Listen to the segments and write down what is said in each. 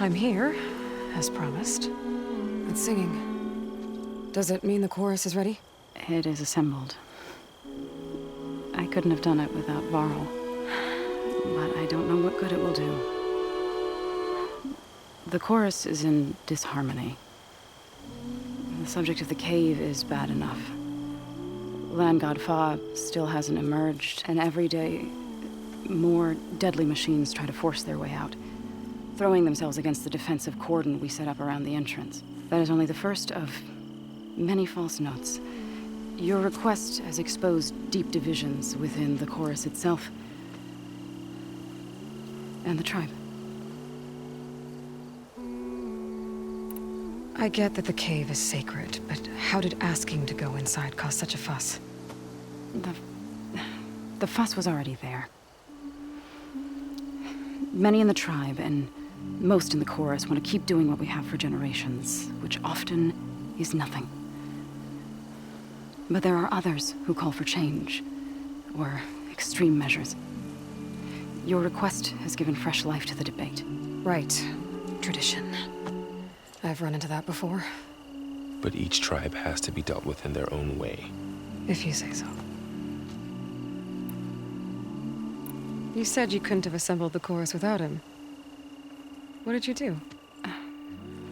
I'm here, as promised. It's singing. Does it mean the chorus is ready? It is assembled. I couldn't have done it without Varl. But I don't know what good it will do. The chorus is in disharmony. The subject of the cave is bad enough. Land God Fa still hasn't emerged, and every day, more deadly machines try to force their way out, throwing themselves against the defensive cordon we set up around the entrance. That is only the first of many false notes. Your request has exposed deep divisions within the chorus itself and the tribe. I get that the cave is sacred, but how did asking to go inside cause such a fuss? The fuss was already there. Many in the tribe, and most in the chorus, want to keep doing what we have for generations, which often is nothing. But there are others who call for change, or extreme measures. Your request has given fresh life to the debate. Right. Tradition. I've run into that before. But each tribe has to be dealt with in their own way. If you say so. You said you couldn't have assembled the chorus without him. What did you do?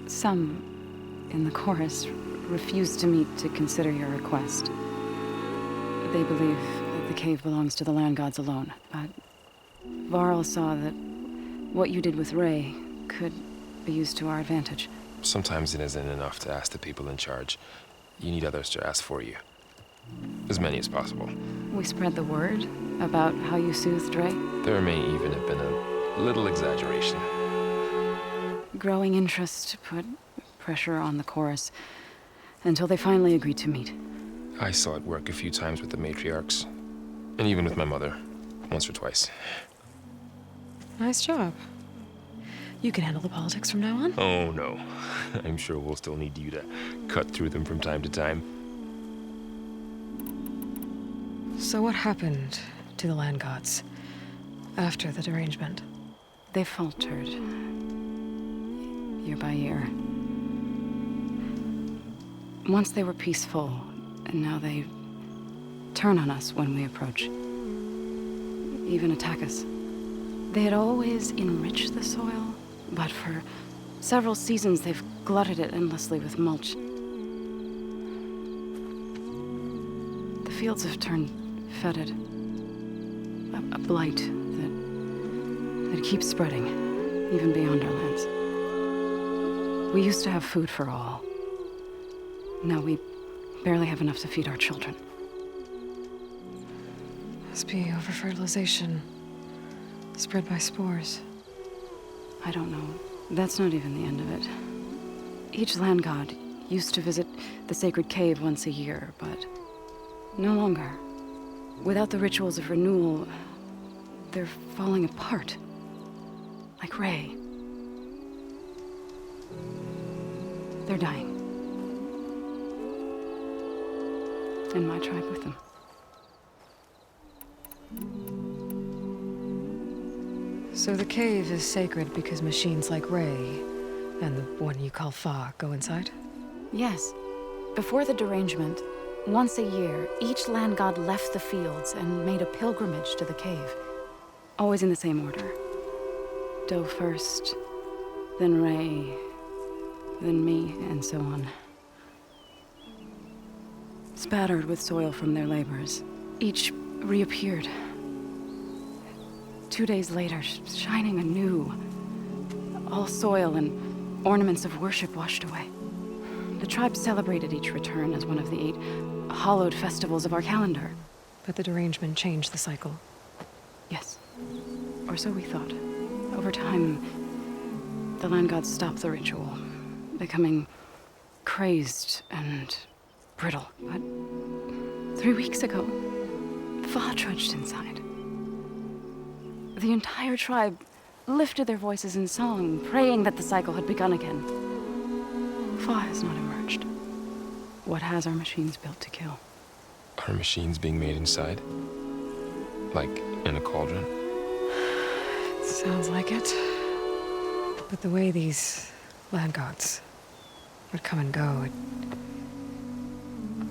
Some in the chorus refused to meet to consider your request. They believe that the cave belongs to the land gods alone, but Varl saw that what you did with Ray could be used to our advantage. Sometimes it isn't enough to ask the people in charge. You need others to ask for you. As many as possible. We spread the word about how you soothed Ray. There may even have been a little exaggeration. Growing interest put pressure on the chorus until they finally agreed to meet. I saw it work a few times with the matriarchs. And even with my mother. Once or twice. Nice job. You can handle the politics from now on? Oh, no. I'm sure we'll still need you to cut through them from time to time. So what happened to the land gods after the derangement? They faltered. Year by year. Once they were peaceful, and now they turn on us when we approach. Even attack us. They had always enriched the soil, but for several seasons they've glutted it endlessly with mulch. The fields have turned fetid. A blight that keeps spreading, even beyond our lands. We used to have food for all. Now we barely have enough to feed our children. Must be over-fertilization. Spread by spores. I don't know. That's not even the end of it. Each land god used to visit the sacred cave once a year, but no longer. Without the rituals of renewal, they're falling apart. Like Ray. They're dying. And my tribe with them. So the cave is sacred because machines like Ray, and the one you call Fa, go inside? Yes. Before the derangement, once a year, each land god left the fields and made a pilgrimage to the cave. Always in the same order. Doe first, then Ray, then me, and so on. Spattered with soil from their labors, each reappeared. 2 days later, shining anew. All soil and ornaments of worship washed away. The tribe celebrated each return as one of the 8 hallowed festivals of our calendar. But the derangement changed the cycle. Yes. Or so we thought. Over time, the land gods stopped the ritual, becoming crazed and brittle. But 3 weeks ago, Fa trudged inside. The entire tribe lifted their voices in song, praying that the cycle had begun again. Fa has not emerged. What has our machines built to kill? Are machines being made inside? Like in a cauldron? Sounds like it. But the way these land gods would come and go,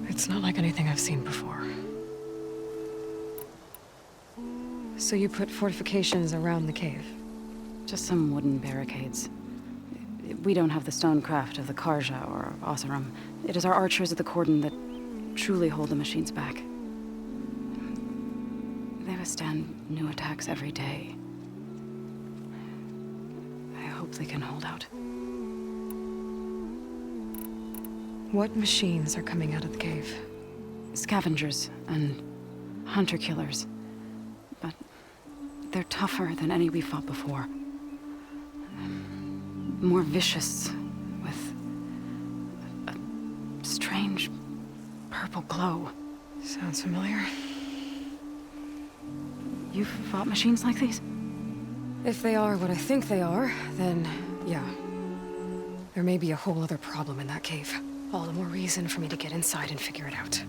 it's not like anything I've seen before. So you put fortifications around the cave? Just some wooden barricades. We don't have the stonecraft of the Karja or Oseram. It is our archers at the cordon that truly hold the machines back. They withstand new attacks every day. I hope they can hold out. What machines are coming out of the cave? Scavengers and hunter-killers. But they're tougher than any we fought before. More vicious, with a strange purple glow. Sounds familiar. You've fought machines like these? If they are what I think they are, then yeah. There may be a whole other problem in that cave. All the more reason for me to get inside and figure it out.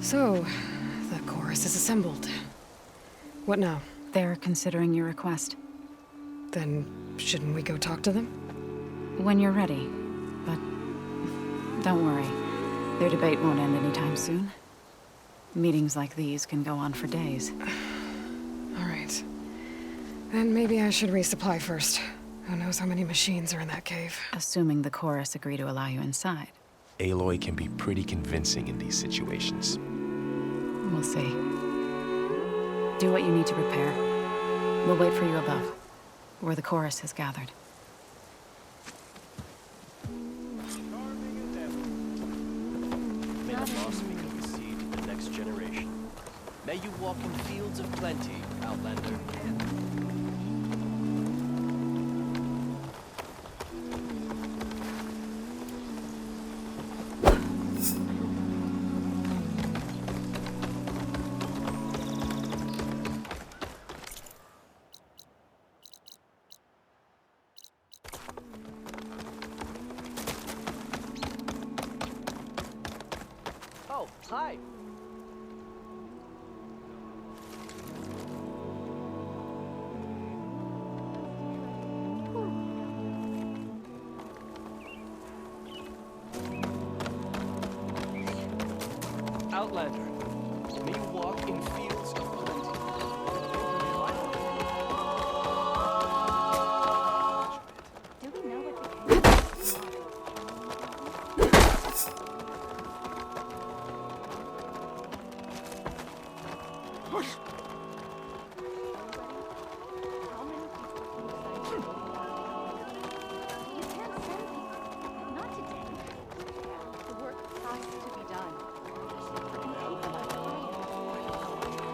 So, the chorus is assembled. What now? They're considering your request. Then, shouldn't we go talk to them? When you're ready. But don't worry. Their debate won't end anytime soon. Meetings like these can go on for days. All right. Then maybe I should resupply first. Who knows how many machines are in that cave? Assuming the chorus agree to allow you inside. Aloy can be pretty convincing in these situations. We'll see. Do what you need to prepare. We'll wait for you above, where the chorus has gathered. May the lost become a seed to the next generation. May you walk in fields of plenty, Outlander. Oh, hi. Outlander, may you walk in fields of plenty. Do we know what the How many people You can't send people. Not today. The work has to be done.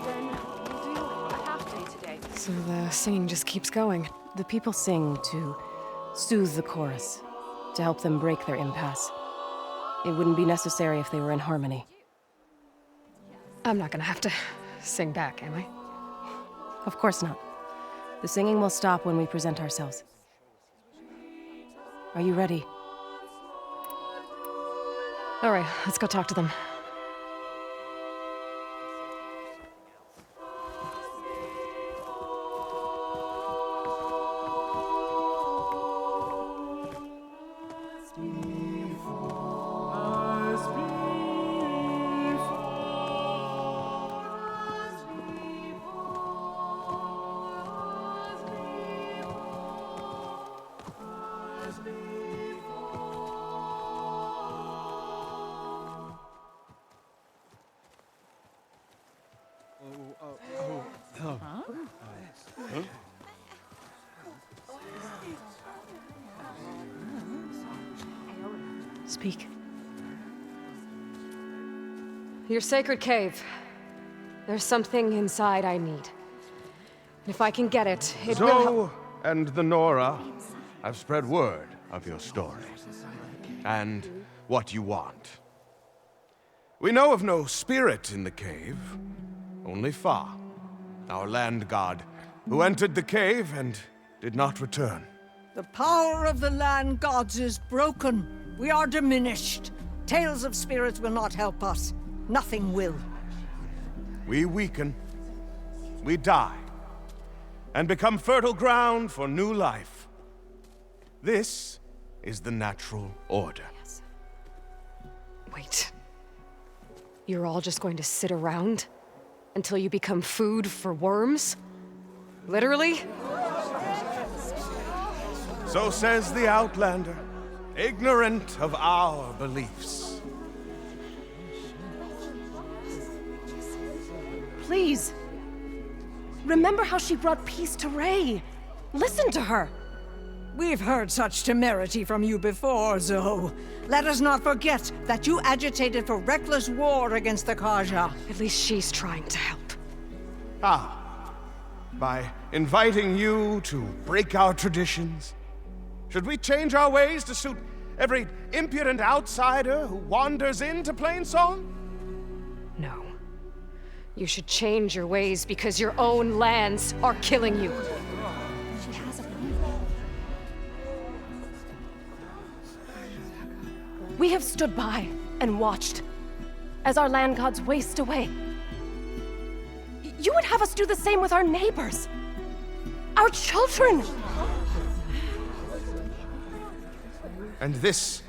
Then we'll do a half day today. So the singing just keeps going. The people sing to soothe the chorus, to help them break their impasse. It wouldn't be necessary if they were in harmony. I'm not gonna have to sing back, am I? Of course not. The singing will stop when we present ourselves. Are you ready? All right, let's go talk to them. Speak. Your sacred cave. There's something inside I need. If I can get it, it will help. Zoe and the Nora have spread word of your story and what you want. We know of no spirit in the cave, only Fa, our land god, who entered the cave and did not return. The power of the land gods is broken. We are diminished. Tales of spirits will not help us. Nothing will. We weaken, we die, and become fertile ground for new life. This is the natural order. Wait. You're all just going to sit around until you become food for worms? Literally? So says the Outlander, ignorant of our beliefs. Please. Remember how she brought peace to Ray. Listen to her. We've heard such temerity from you before, Zoe. Let us not forget that you agitated for reckless war against the Kaja. At least she's trying to help. By inviting you to break our traditions? Should we change our ways to suit every impudent outsider who wanders into Plainsong? No. You should change your ways because your own lands are killing you. She has a point. We have stood by and watched as our land gods waste away. You would have us do the same with our neighbors, our children. And this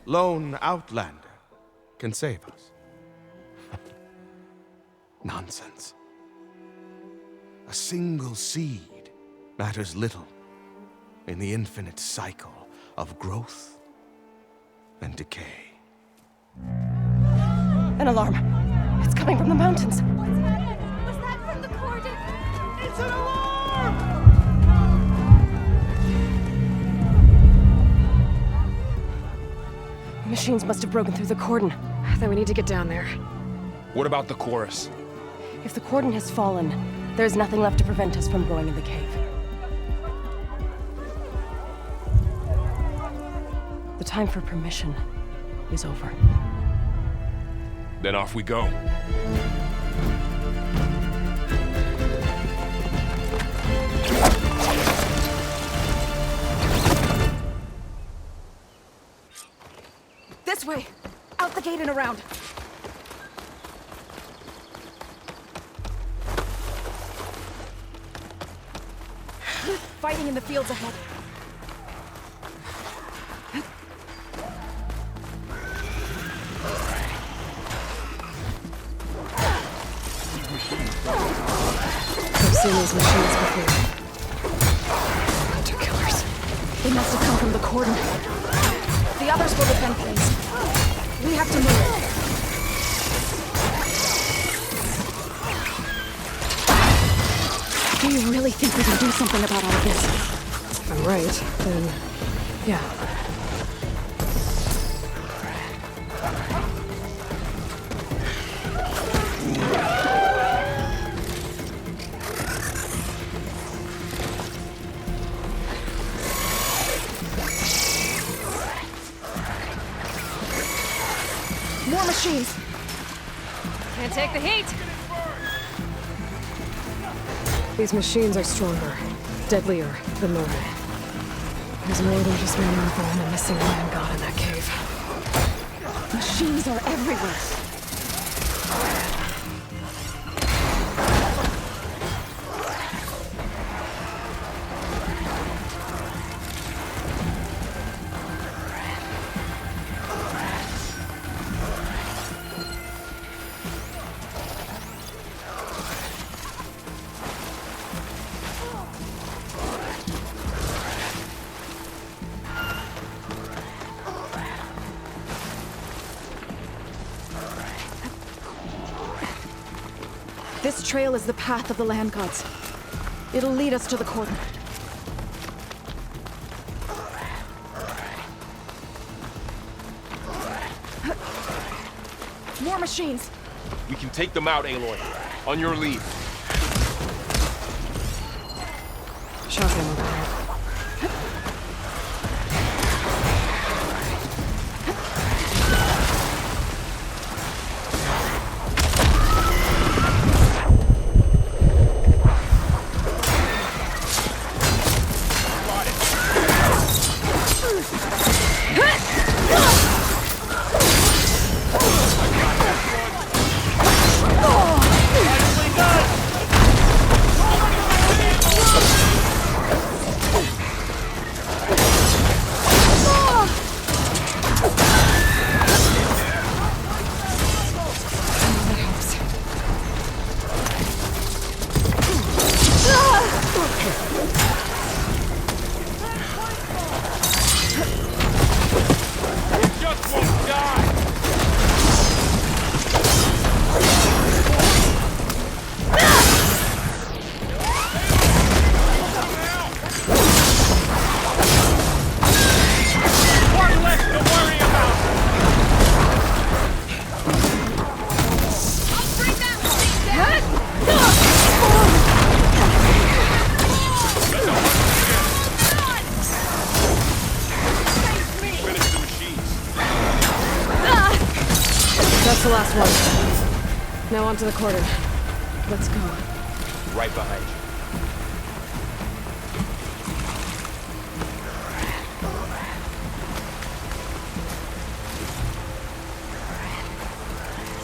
lone outlander can save us. Nonsense. A single seed matters little in the infinite cycle of growth and decay. An alarm. It's coming from the mountains. Was that from the Cordon? It's an alarm! Machines must have broken through the cordon. Then we need to get down there. What about the chorus? If the cordon has fallen, there's nothing left to prevent us from going in the cave. The time for permission is over. Then off we go. This way! Out the gate and around! Fighting in the fields ahead. I've seen these machines before. Hunter killers. They must have come from the cordon. The others will defend things. We have to move. Do you really think we can do something about all of this? If I'm right, then yeah. More machines! Can't take the heat! These machines are stronger, deadlier than Moray. There's more than just Minerva and a missing land god in that cave. Machines are everywhere! This trail is the path of the land gods. It'll lead us to the cordon. More machines! We can take them out, Aloy. On your lead. Shotgun over there. one. Now onto the cordon. Let's go. Right behind you.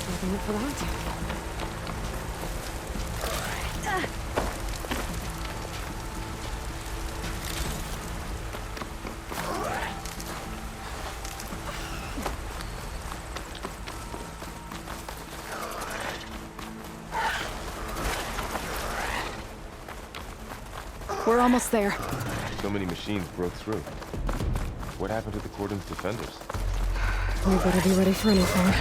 Nothing for that. We're almost there. So many machines broke through. What happened to the cordon's defenders? We better be ready for anything.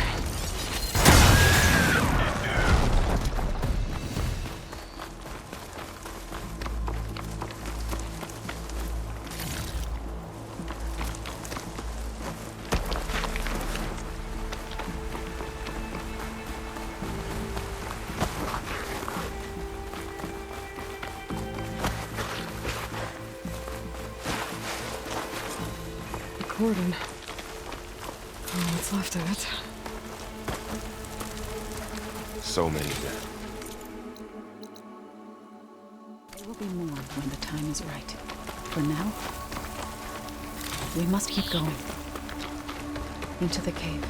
Cordon. Oh, what's left of it? So many dead. There will be more when the time is right. For now, we must keep going. Into the cave.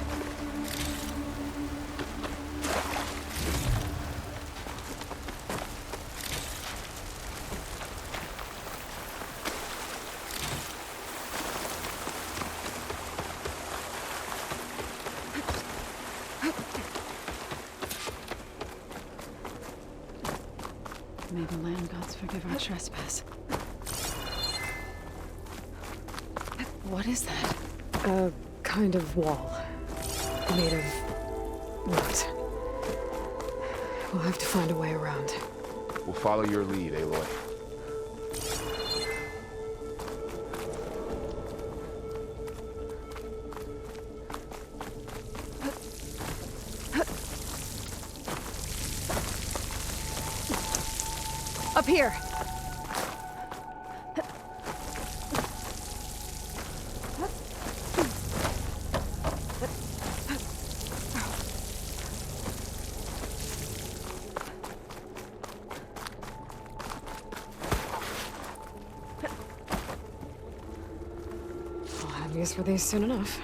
May the land gods forgive our trespass. What is that? A kind of wall. Made of... what? We'll have to find a way around. We'll follow your lead, Aloy. Up here! I'll have use for these soon enough.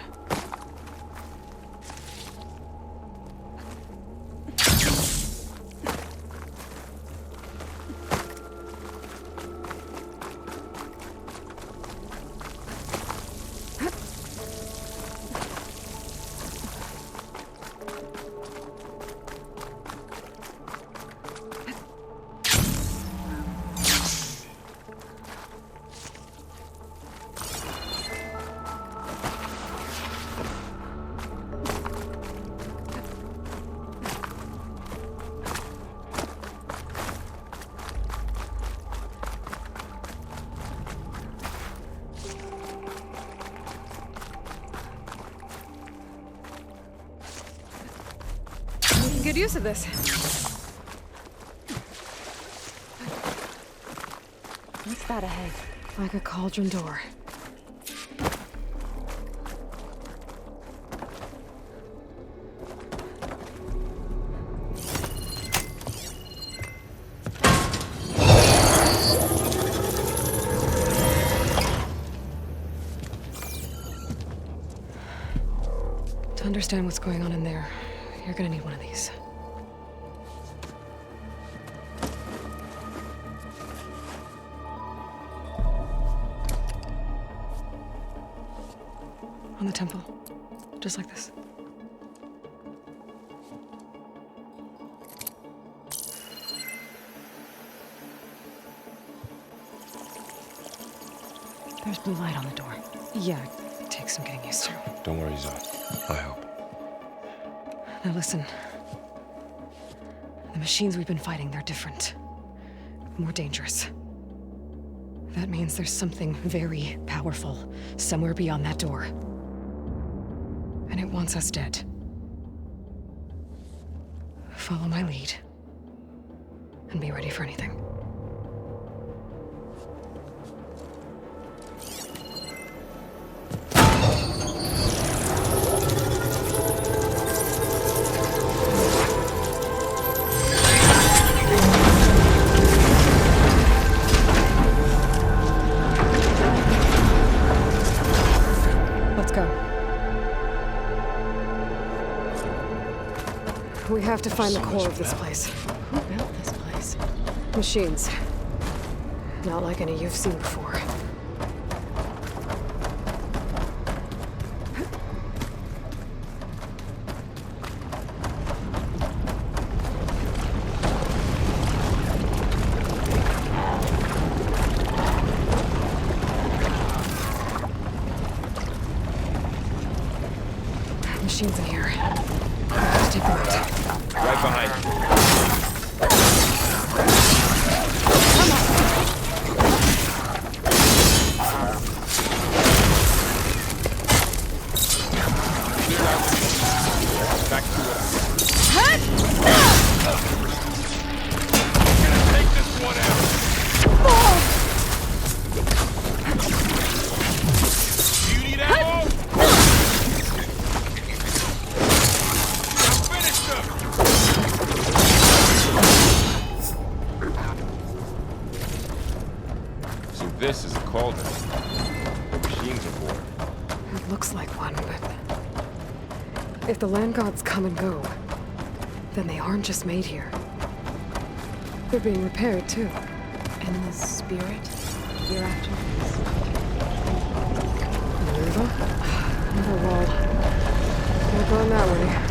Good use of this. What's that ahead? Like a cauldron door. To understand what's going on in there, you're gonna need one of these. On the temple. Just like this. There's blue light on the door. Yeah, it takes some getting used to. Don't worry, Zod. I help. Now listen. The machines we've been fighting, they're different. More dangerous. That means there's something very powerful somewhere beyond that door. And it wants us dead. Follow my lead. And be ready for anything. We have to find the core of this place. Who built this place? Machines. Not like any you've seen before. Machines in here. I have to take them out. Right behind you. Back to it. Gonna take this one out. Do you need ammo? Finish them. So this is a cauldron. Machines aboard. It looks like one, but... if the land gods come and go, then they aren't just made here. They're being repaired, too. And the spirit you're after? Minerva? Underworld. Not going that way.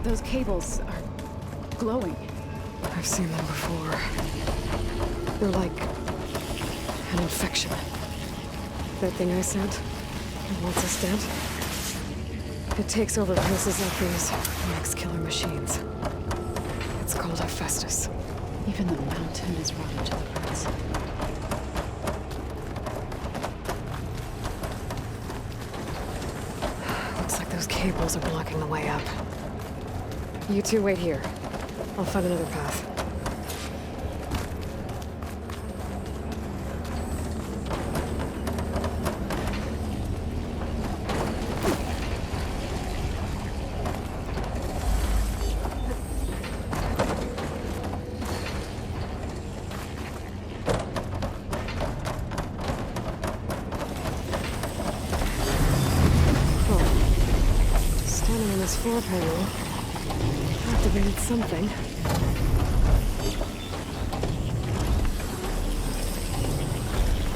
Those cables are glowing. I've seen them before. They're like an infection. That thing I said, it wants us dead. It takes over places like these, makes killer machines. It's called Hephaestus. Even the mountain is rotten to the roots. Looks like those cables are blocking the way up. You two wait here. I'll find another path. Standing on this floor panel. Activated something.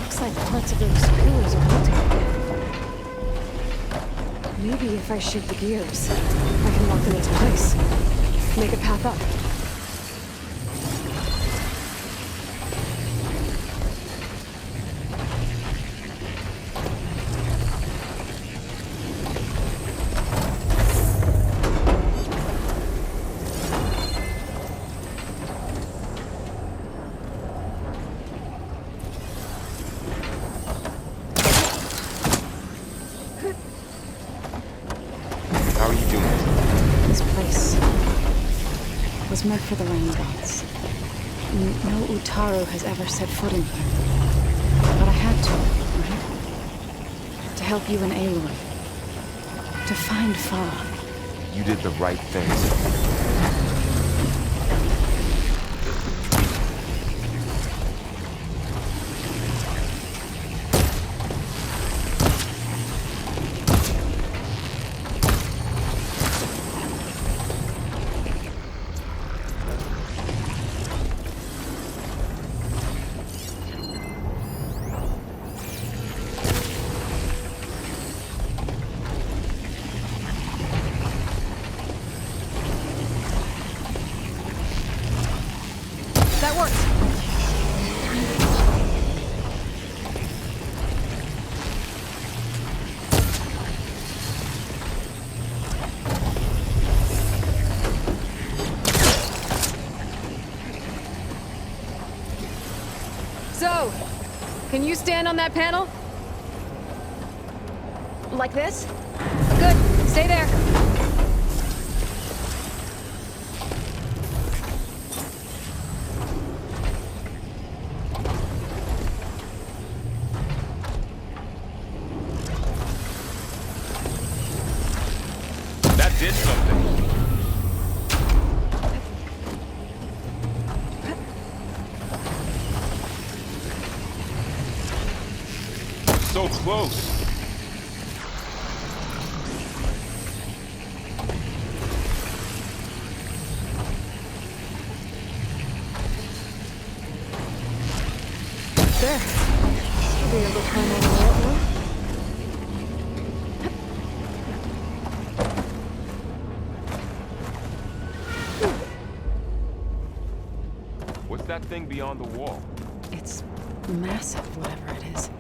Looks like parts of those pillars are rotating. Maybe if I shoot the gears, I can lock them into place. Make a path up. How are you doing? This place was meant for the land gods. No Utaru has ever set foot in here. But I had to, right? To help you and Aloy. To find Farah. You did the right thing. That worked. So, can you stand on that panel? Like this? Good. Stay there. That did something. So close. There. Should be able to climb all the way up now. What's that thing beyond the wall? It's massive, whatever it is.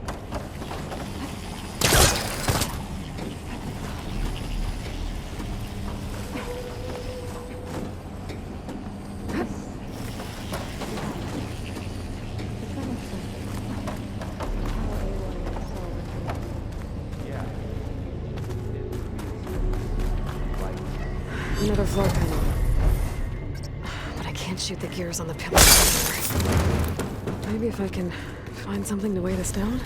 Another floor panel. But I can't shoot the gears on the pillars anymore. Maybe if I can find something to weigh this down?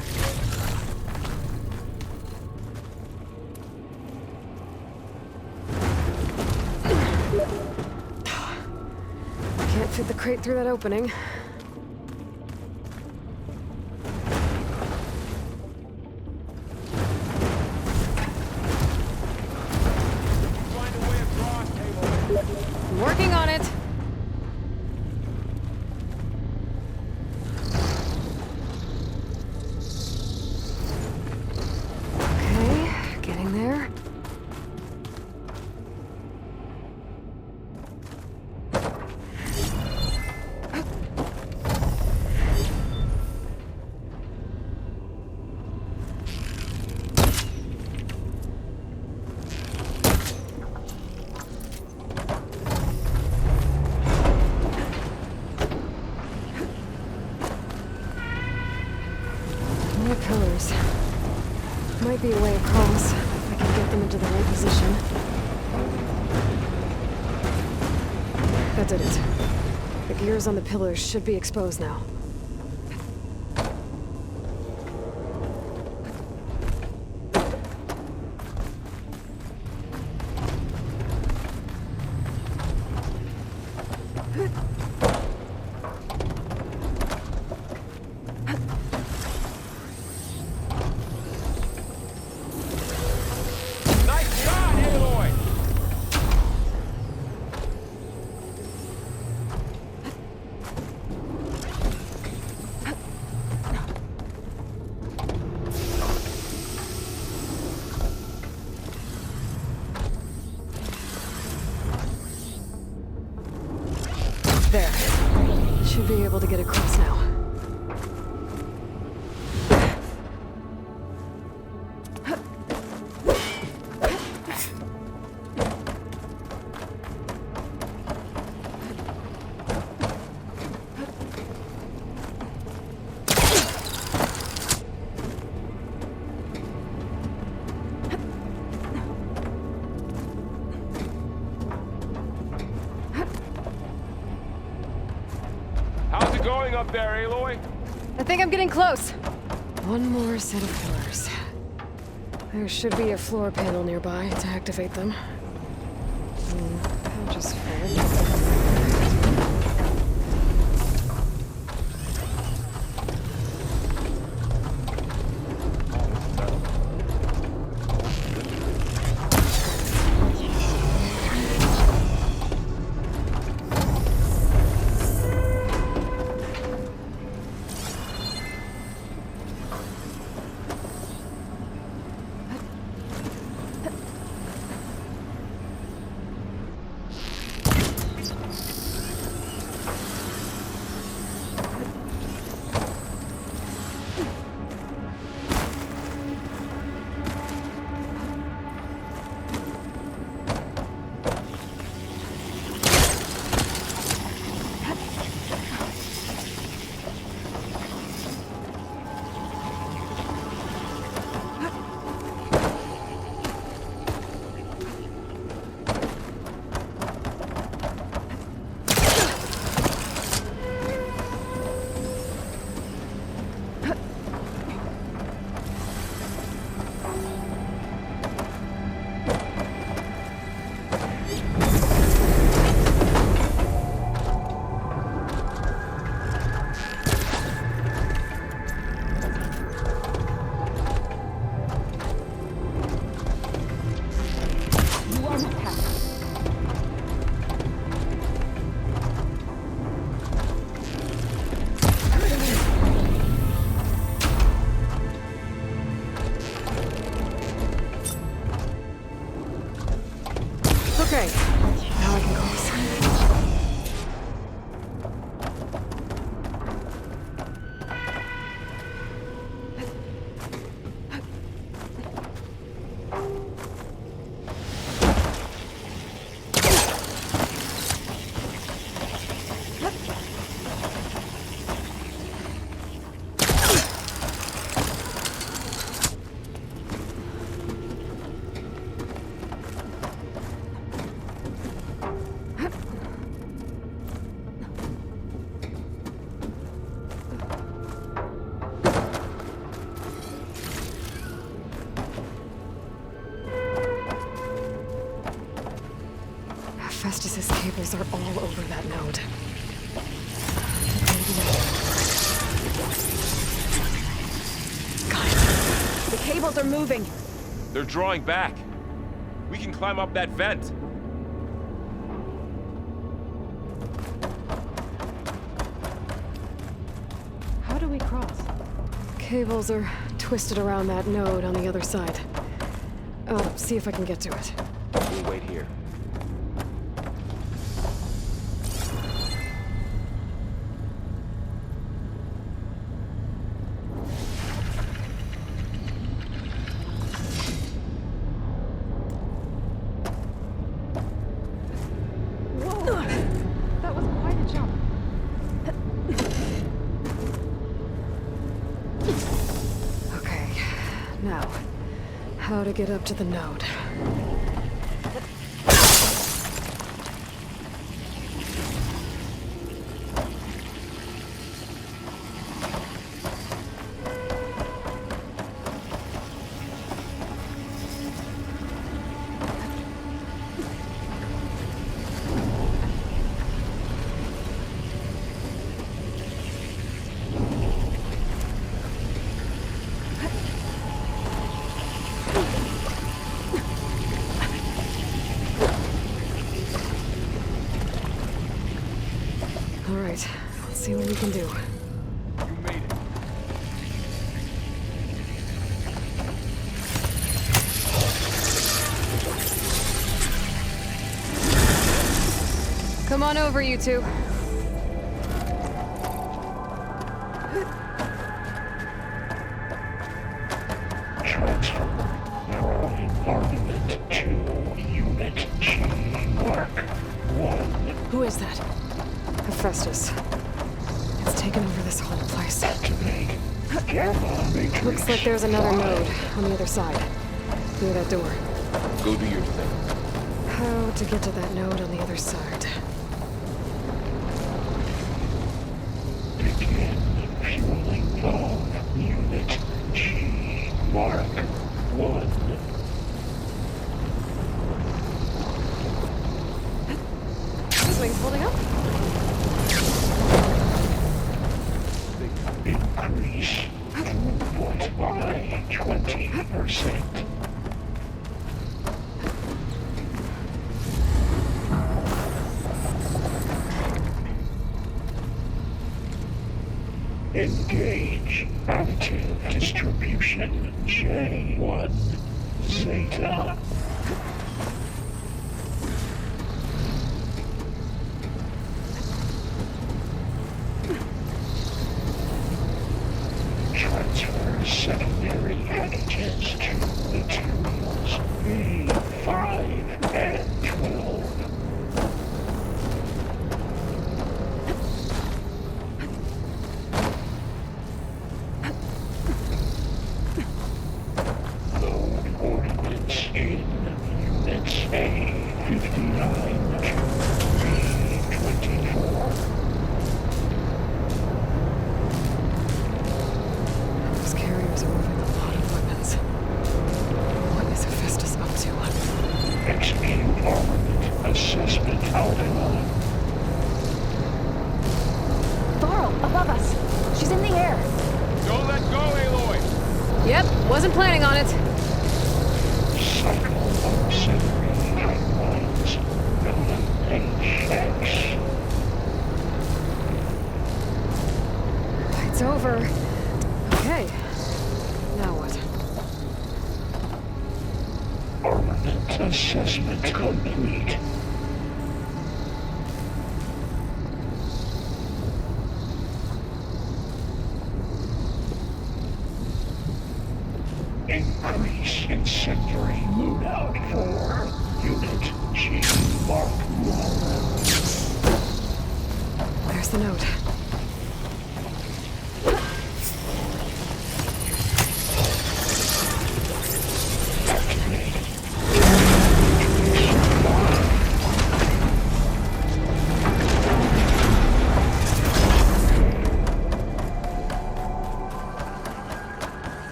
Can't fit the crate through that opening. I'm working on it. Okay, getting there. More pillars. Might be a way across, if I can get them into the right position. That did it. The gears on the pillars should be exposed now. Nice shot, Aloy! There. Should be able to get across now. How's it going up there, Aloy? I think I'm getting close. One more set of pillars. There should be a floor panel nearby to activate them. I'll just cables are all over that node. Got it. The cables are moving. They're drawing back. We can climb up that vent. How do we cross? Cables are twisted around that node on the other side. I'll see if I can get to it. We'll wait here. That was quite a jump. Okay, now, how to get up to the node. All right, let's see what we can do. You made it. Come on over, you two. Transfer from armament to Unit G Mark 1. Who is that? Hephaestus. It's taken over this whole place. Activate Gamma Matrix. Looks like there's another node on the other side. Near that door. Go do your thing. How to get to that node on the other side? Begin fueling of Unit G Mark 1. This wing's holding up. Increase throughput by 20%. Engage active distribution J1 Zeta. Transfer secondary additives to materials B5 and 12. Load ordnance in Units A59 to B24. Those carriers are moving a lot of weapons. What is Hephaestus up to? Execute armament assessment outline. Varl, above us. She's in the air. Don't let go, Aloy! Yep, wasn't planning on it. Cycle auxiliary pipelines. HX. It's over. Okay. Now what? Armament assessment complete. Increase incendiary loadout for Unit G Mark 1. There's the node.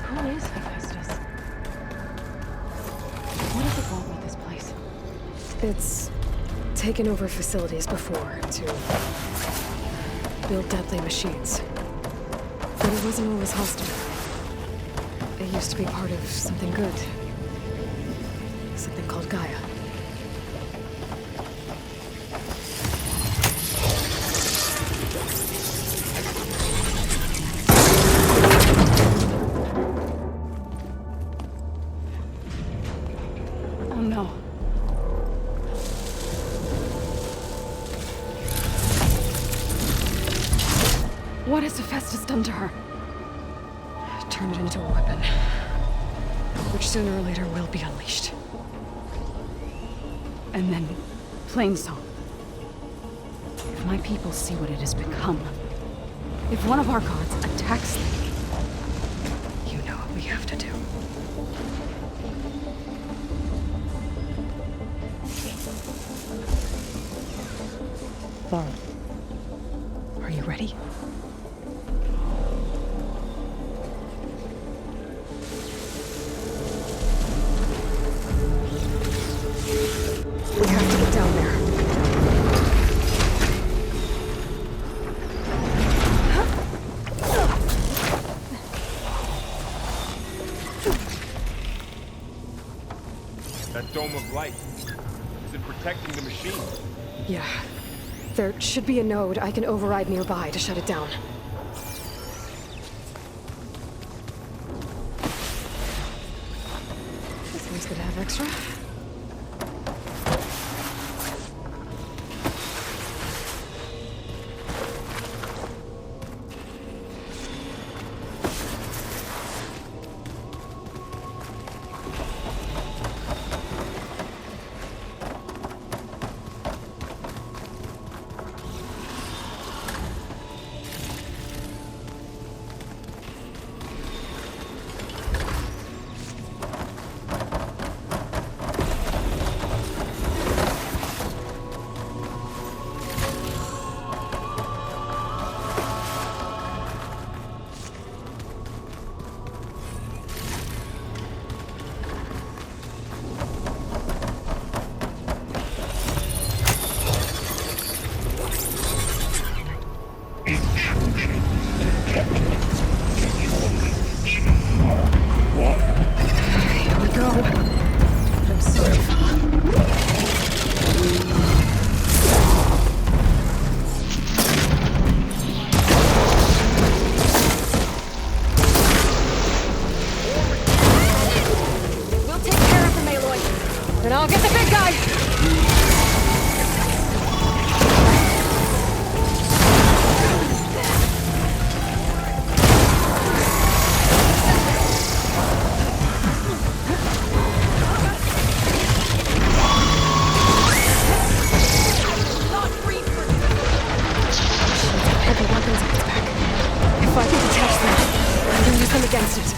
Who is Hephaestus? What does it want with this place? It's taken over facilities before to build deadly machines. But it wasn't always hostile. It used to be part of something good. Something called Gaia. Oh no. What has Hephaestus done to her? Turn it into a weapon. Which sooner or later will be unleashed. And then, Plainsong. If my people see what it has become, if one of our gods attacks them, You know what we have to do. Laurel, are you ready? We have to get down there. That dome of light. Is it protecting the machine? Yeah. There should be a node I can override nearby to shut it down. This one's gonna have extra. Intrusion detected. One. Here we go. I'm sorry. We'll take care of them, Aloy. Then I'll get the big guy. Heavy weapons on its back. If I can detach them, I can use them against it.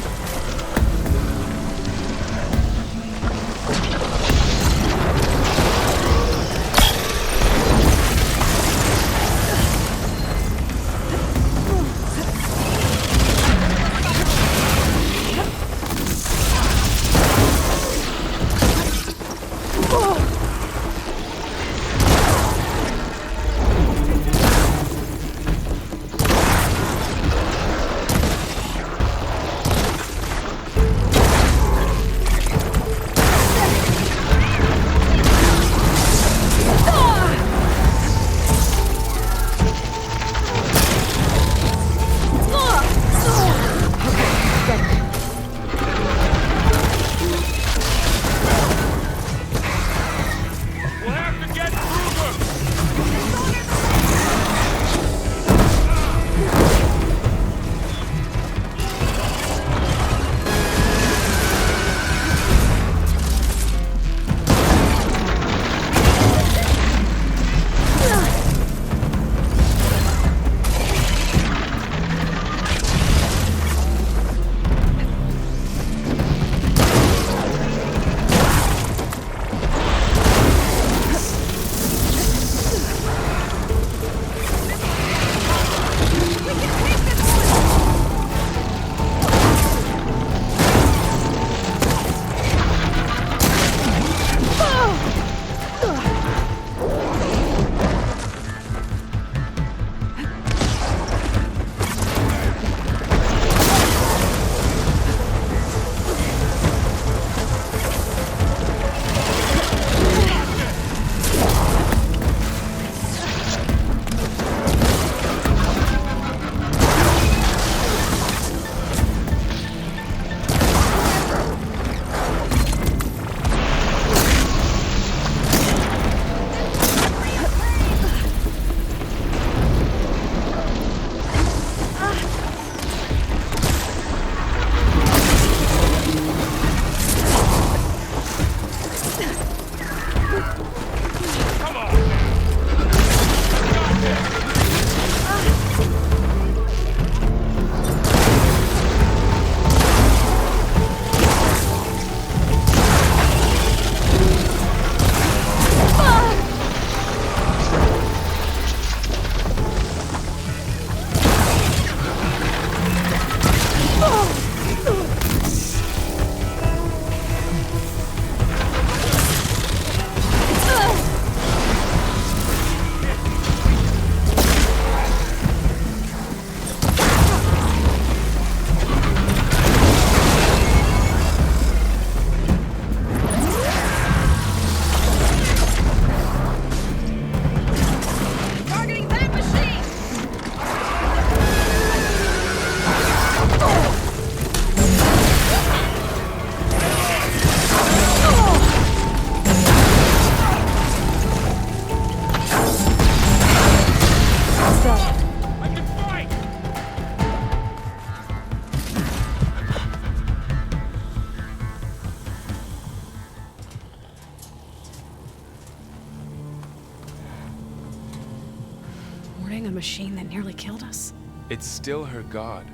machine that nearly killed us? It's still her god.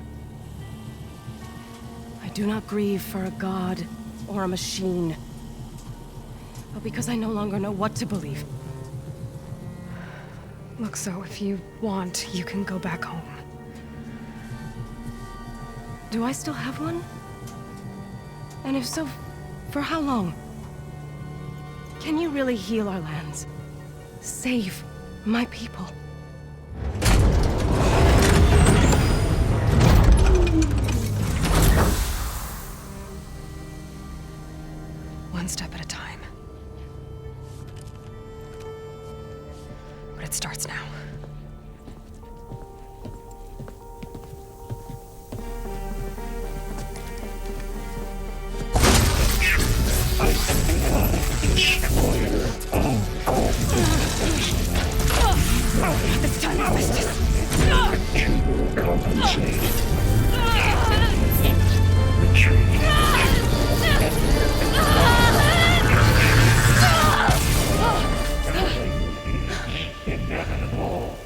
I do not grieve for a god or a machine, but because I no longer know what to believe. Look, so if you want, you can go back home. Do I still have one? And if so, for how long? Can you really heal our lands? Save my people? One step at a time. But it starts now. Destroyer of all This time I missed it. you will compensate. Retreat. Inevitable.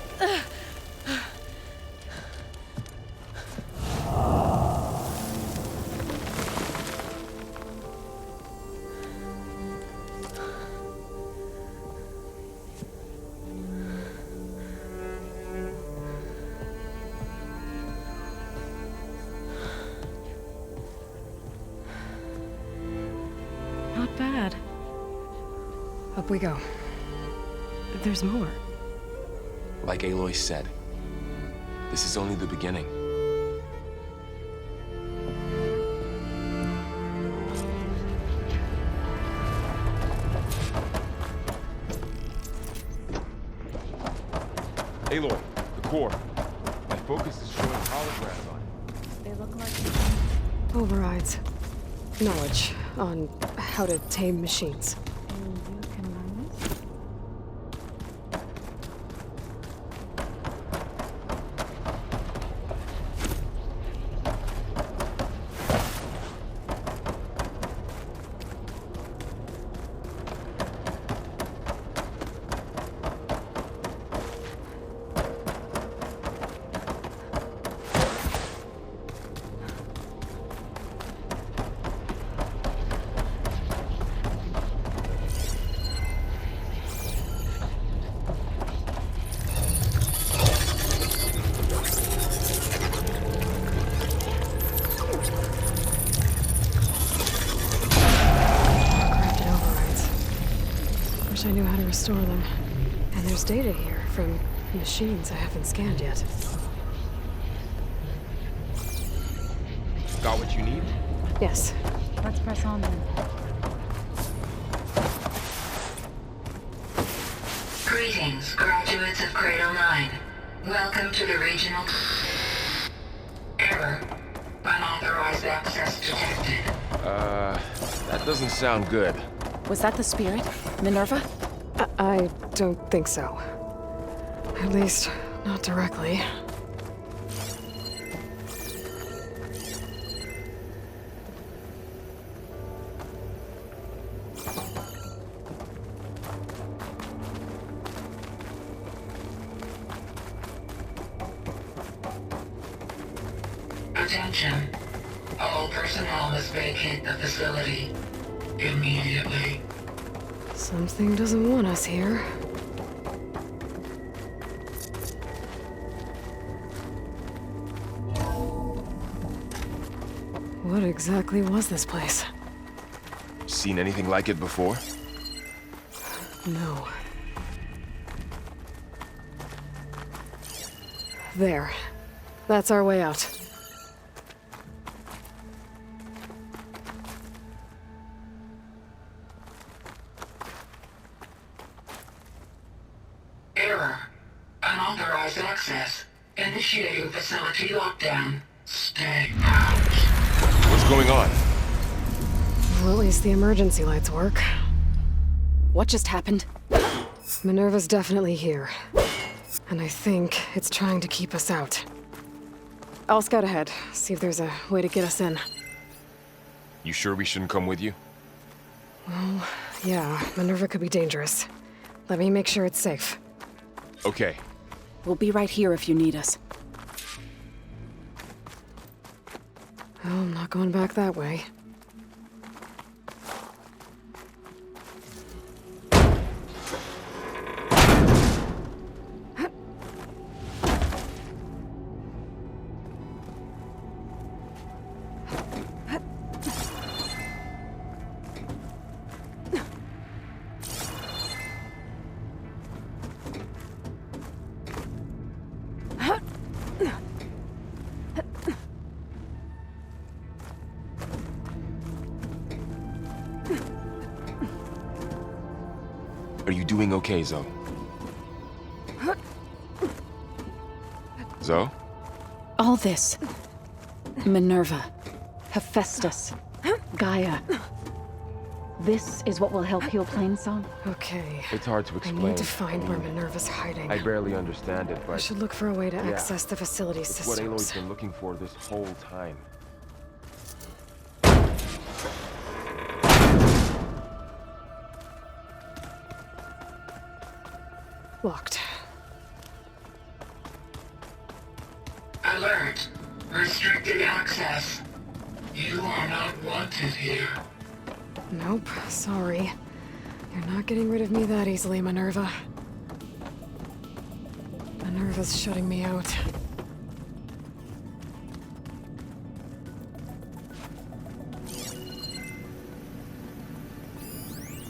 Not bad. Up we go. There's more. Like Aloy said, this is only the beginning. Aloy, the core. My focus is showing holograms on it. They look like... Overrides. Knowledge on how to tame machines. And you can learn this? Crafted overrides. Wish I knew how to restore them. And there's data here from machines I haven't scanned yet. Got what you need? Yes. Let's press on then. Greetings, graduates of Cradle 9. Welcome to the regional... Error. Unauthorized access detected. That doesn't sound good. Was that the spirit? Minerva? I don't think so. At least, not directly. Attention. All personnel must vacate the facility. Immediately. Something doesn't want us here. What exactly was this place? Seen anything like it before? No. There. That's our way out. Error. Unauthorized access. Initiating facility lockdown. Stay out. What's going on? Well, at least the emergency lights work. What just happened? Minerva's definitely here. And I think it's trying to keep us out. I'll scout ahead, see if there's a way to get us in. You sure we shouldn't come with you? Well, yeah, Minerva could be dangerous. Let me make sure it's safe. Okay. We'll be right here if you need us. Oh, I'm not going back that way. Are you doing okay, Zoe? Zoe? All this. Minerva. Hephaestus. Gaia. This is what will help heal Plainsong? Okay. It's hard to I explain. need to find where Minerva's hiding. I barely understand it, but I should look for a way to access the facility it's systems. what Aloy's been looking for this whole time. Locked. Alert. Restricted access. You are not wanted here. Nope, sorry. You're not getting rid of me that easily, Minerva. Minerva's shutting me out.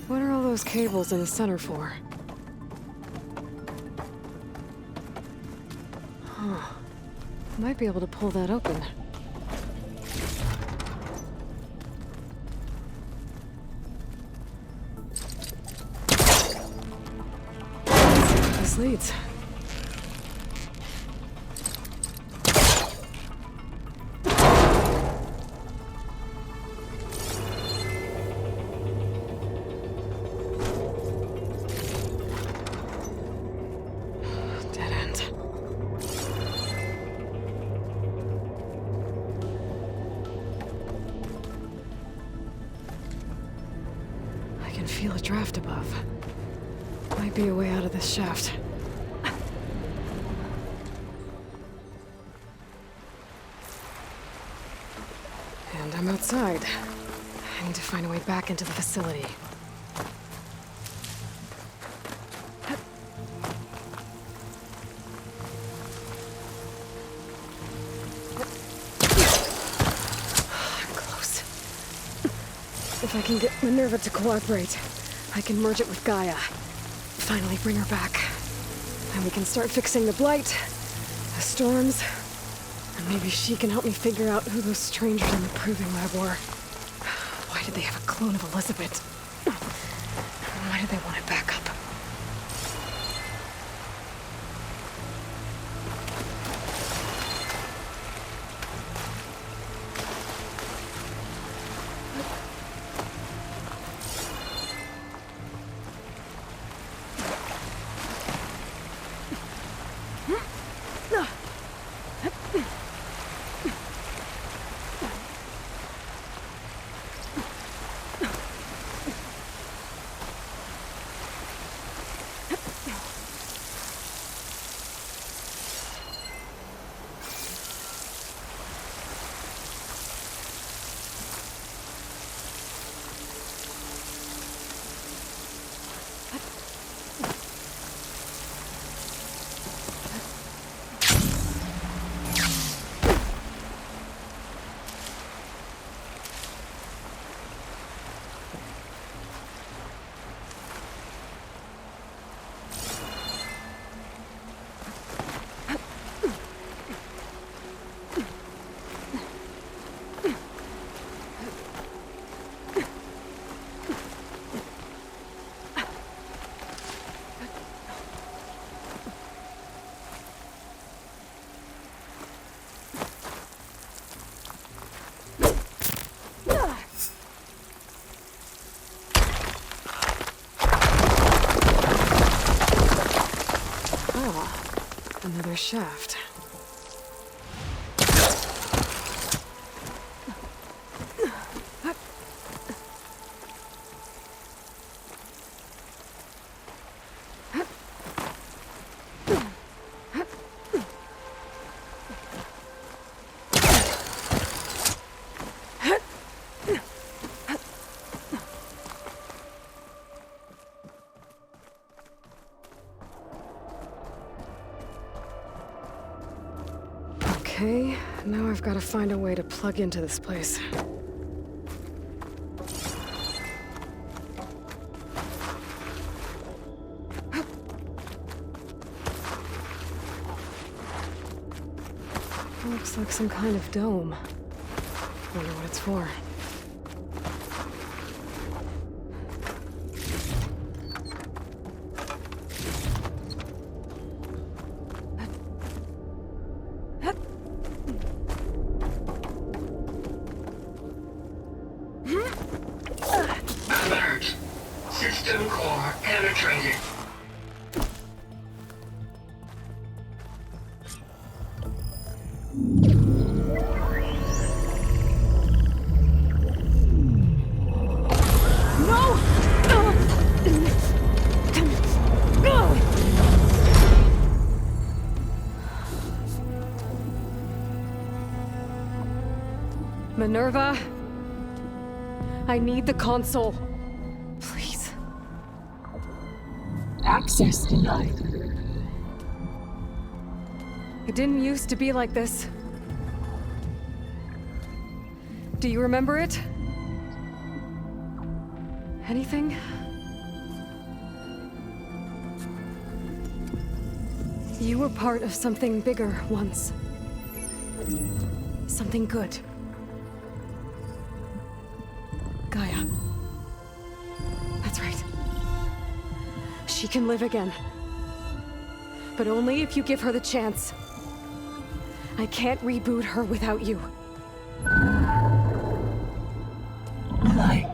What are all those cables in the center for? Huh. Might be able to pull that open. This leads. Dead end. I can feel a draft above. Might be a way out of this shaft. And I'm outside. I need to find a way back into the facility. I'm close. If I can get Minerva to cooperate, I can merge it with Gaia. Finally bring her back. And we can start fixing the Blight, the storms, and maybe she can help me figure out who those strangers in the proving lab were. Why did they have a clone of Elizabeth? Why did they want it back up? Another shaft. Okay, now I've got to find a way to plug into this place. Looks like some kind of dome. Wonder what it's for. Alert. System core penetrated. Minerva, I need the console. Please. Access denied. It didn't used to be like this. Do you remember it? Anything? You were part of something bigger once. Something good. Gaia. That's right. She can live again. But only if you give her the chance. I can't reboot her without you. Lie.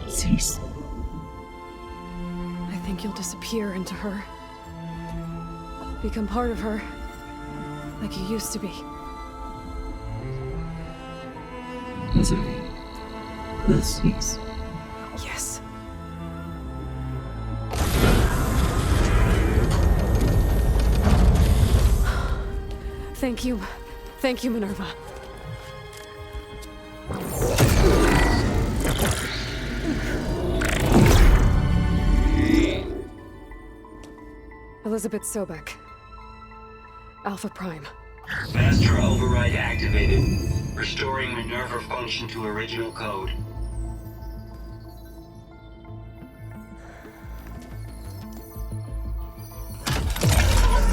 Cease. I think you'll disappear into her. Become part of her. Like you used to be. Misery will cease. Yes. Thank you. Thank you, Minerva. Elizabeth Sobek. Alpha Prime. Master override activated. Restoring Minerva function to original code.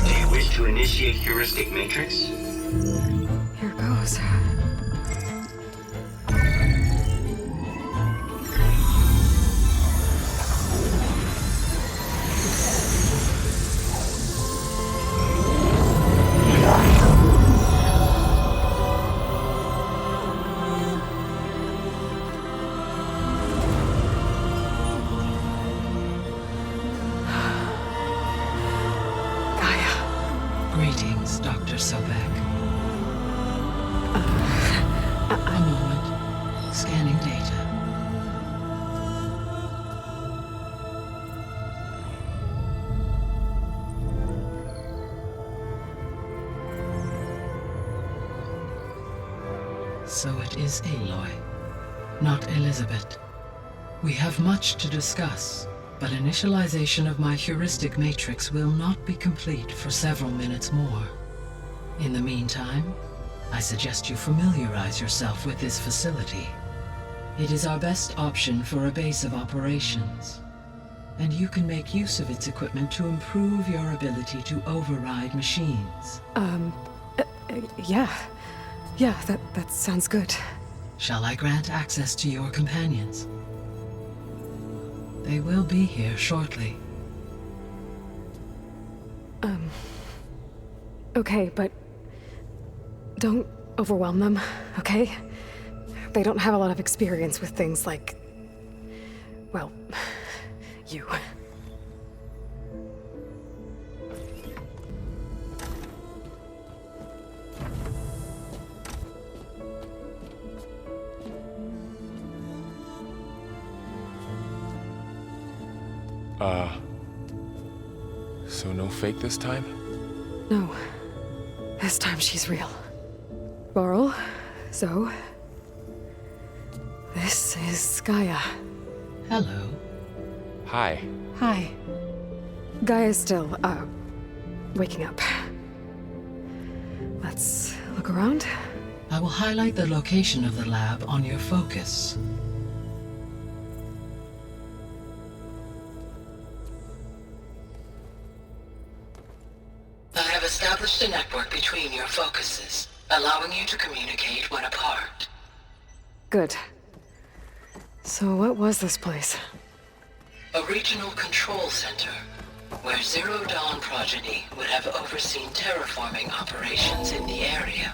Do you wish to initiate heuristic matrix? Here goes. Greetings, Dr. Sobek. A moment. Scanning data. So it is Aloy, not Elizabeth. We have much to discuss, but initialization of my heuristic matrix will not be complete for several minutes more. In the meantime, I suggest you familiarize yourself with this facility. It is our best option for a base of operations, and you can make use of its equipment to improve your ability to override machines. Yeah. Yeah, that sounds good. Shall I grant access to your companions? They will be here shortly. Okay, but don't overwhelm them, okay? They don't have a lot of experience with things like, well, you. So no fake this time? No. This time she's real. Varl, Zoe. This is Gaia. Hello. Hi. Hi. Gaia's still, waking up. Let's look around. I will highlight the location of the lab on your focus. I have established a network between your focuses, allowing you to communicate when apart. Good. So what was this place? A regional control center, where Zero Dawn progeny would have overseen terraforming operations in the area.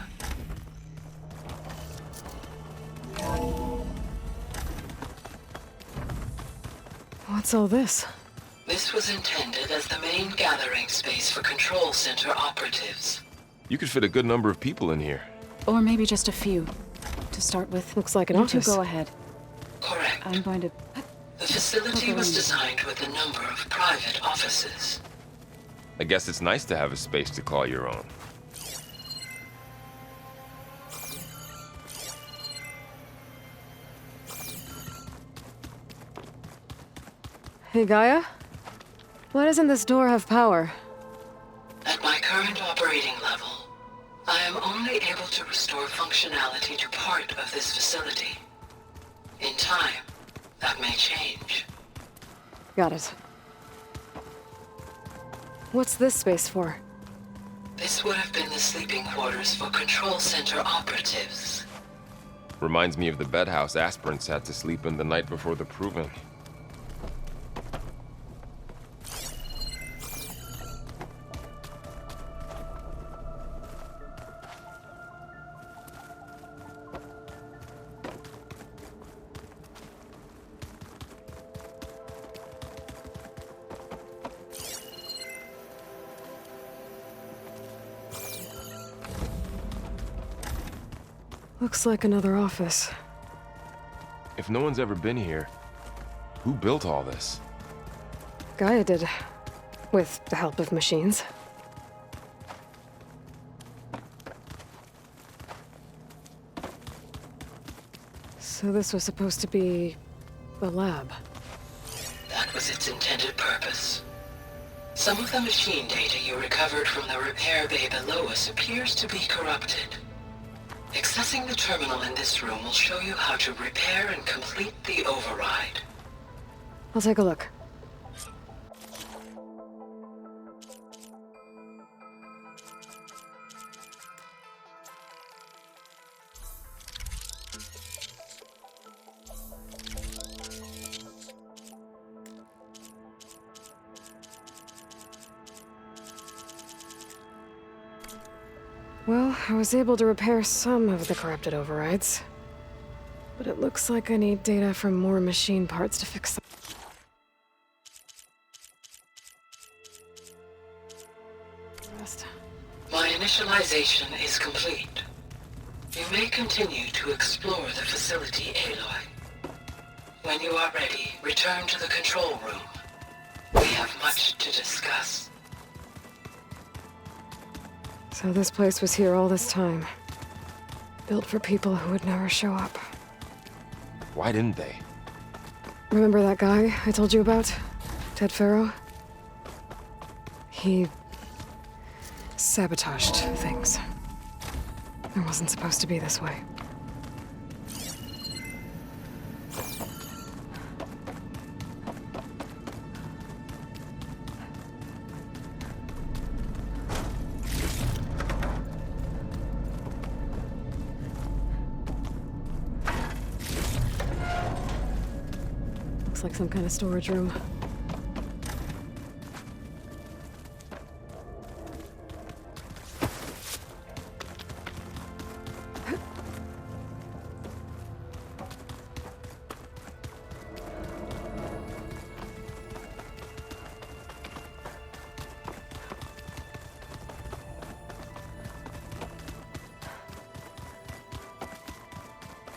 What's all this? This was intended as the main gathering space for control center operatives. You could fit a good number of people in here. Or maybe just a few. To start with. Looks like an You two office. go ahead. Correct. I'm going to... The facility was designed with a number of private offices. I guess it's nice to have a space to call your own. Hey, Gaia? Why doesn't this door have power? At my current operating level, I am only able to restore functionality to part of this facility. In time, that may change. Got it. What's this space for? This would have been the sleeping quarters for control center operatives. Reminds me of the bedhouse aspirants had to sleep in the night before the proving. Looks like another office. If no one's ever been here, who built all this? Gaia did. With the help of machines. So this was supposed to be a lab. That was its intended purpose. Some of the machine data you recovered from the repair bay below us appears to be corrupted. Accessing the terminal in this room will show you how to repair and complete the override. I'll take a look. Well, I was able to repair some of the corrupted overrides. But it looks like I need data from more machine parts to fix them. My initialization is complete. You may continue to explore the facility, Aloy. When you are ready, return to the control room. We have much to discuss. So this place was here all this time. Built for people who would never show up. Why didn't they? Remember that guy I told you about? Ted Farrow? He sabotaged things. It wasn't supposed to be this way. Looks like some kind of storage room.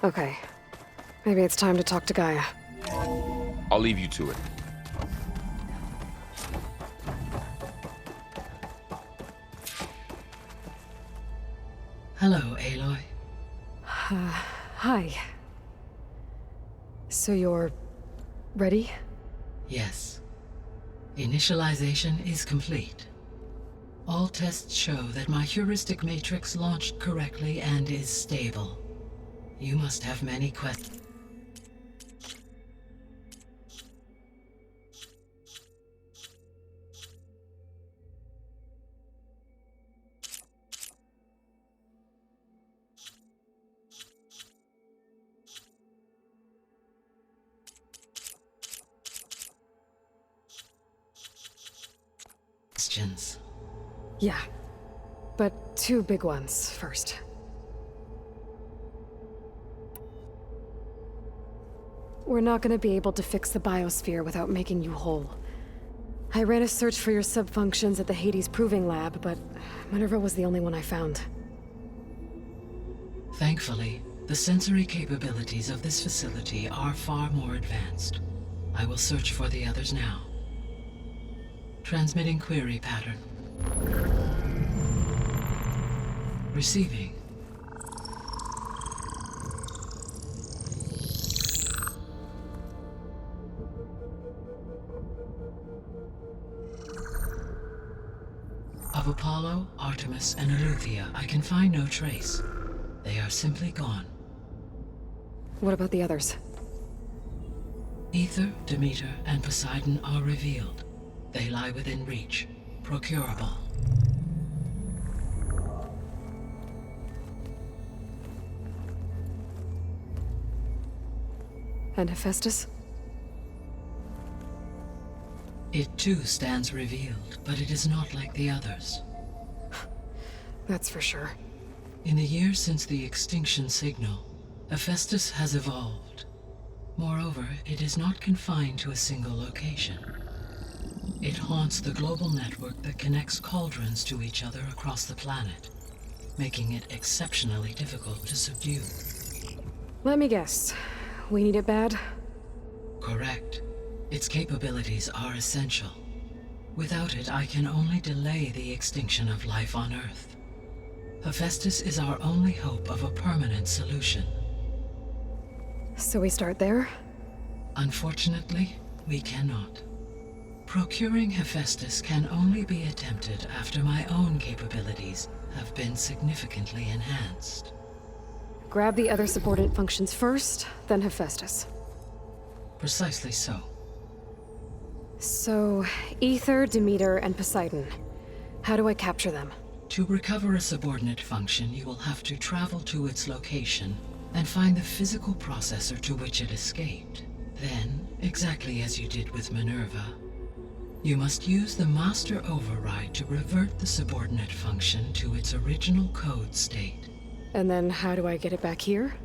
Okay. Maybe it's time to talk to Gaia. I'll leave you to it. Hello, Aloy. Hi. So you're... ready? Yes. Initialization is complete. All tests show that my heuristic matrix launched correctly and is stable. You must have many questions. Yeah. But 2 big ones first. We're not gonna be able to fix the biosphere without making you whole. I ran a search for your subfunctions at the Hades Proving Lab, but Minerva was the only one I found. Thankfully, the sensory capabilities of this facility are far more advanced. I will search for the others now. Transmitting query pattern. Receiving. Of Apollo, Artemis, and Eleuthia, I can find no trace. They are simply gone. What about the others? Aether, Demeter, and Poseidon are revealed. They lie within reach, procurable. And Hephaestus? It too stands revealed, but it is not like the others. That's for sure. In the years since the extinction signal, Hephaestus has evolved. Moreover, it is not confined to a single location. It haunts the global network that connects cauldrons to each other across the planet, making it exceptionally difficult to subdue. Let me guess. We need it bad? Correct. Its capabilities are essential. Without it, I can only delay the extinction of life on Earth. Hephaestus is our only hope of a permanent solution. So we start there? Unfortunately, we cannot. Procuring Hephaestus can only be attempted after my own capabilities have been significantly enhanced. Grab the other subordinate functions first, then Hephaestus. Precisely so. So, Aether, Demeter, and Poseidon. How do I capture them? To recover a subordinate function, you will have to travel to its location and find the physical processor to which it escaped. Then, exactly as you did with Minerva, you must use the master override to revert the subordinate function to its original code state. And then how do I get it back here?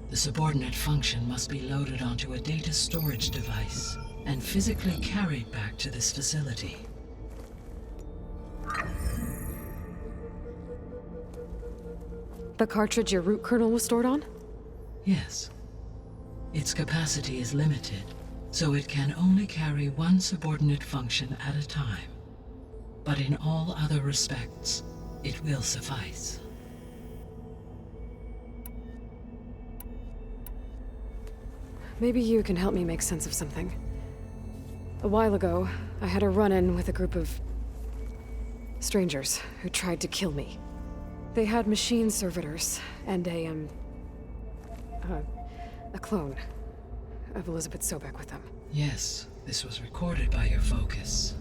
The subordinate function must be loaded onto a data storage device and physically carried back to this facility. The cartridge your root kernel was stored on? Yes. Its capacity is limited, so it can only carry one subordinate function at a time. But in all other respects, it will suffice. Maybe you can help me make sense of something. A while ago, I had a run-in with a group of strangers who tried to kill me. They had machine servitors and a clone of Elizabeth Sobek with them. Yes, this was recorded by your focus.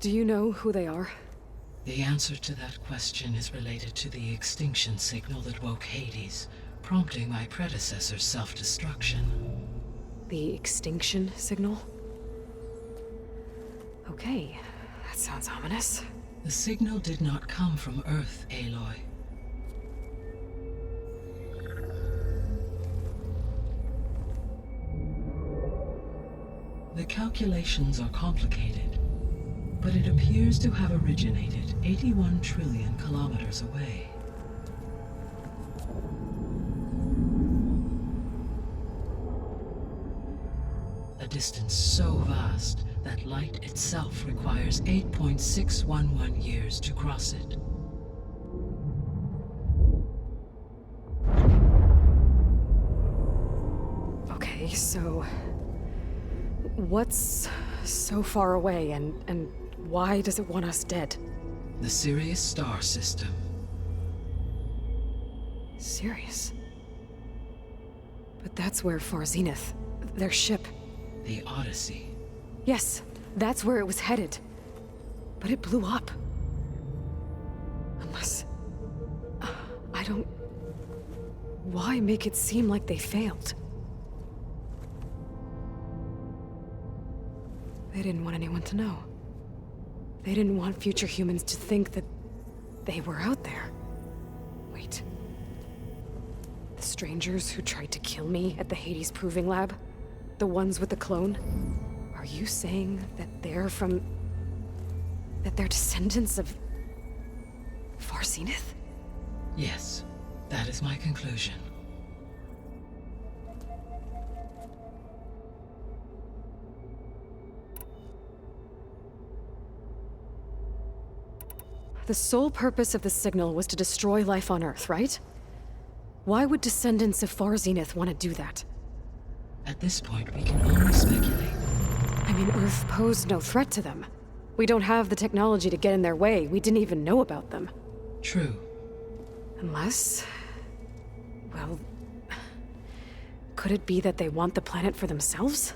Do you know who they are? The answer to that question is related to the extinction signal that woke Hades, prompting my predecessor's self-destruction. The extinction signal? Okay, that sounds ominous. The signal did not come from Earth, Aloy. The calculations are complicated, but it appears to have originated 81 trillion kilometers away. A distance so vast that light itself requires 8.611 years to cross it. Okay, so... what's so far away, and why does it want us dead? The Sirius star system. Sirius? But that's where Far Zenith, their ship... The Odyssey. Yes, that's where it was headed. But it blew up. Unless... I don't... Why make it seem like they failed? They didn't want anyone to know. They didn't want future humans to think that they were out there. Wait. The strangers who tried to kill me at the Hades Proving Lab? The ones with the clone? Are you saying that they're from... that they're descendants of... Far Zenith? Yes, that is my conclusion. The sole purpose of the signal was to destroy life on Earth, right? Why would descendants of Far Zenith want to do that? At this point, we can only speculate. I mean, Earth posed no threat to them. We don't have the technology to get in their way. We didn't even know about them. True. Unless... well... could it be that they want the planet for themselves?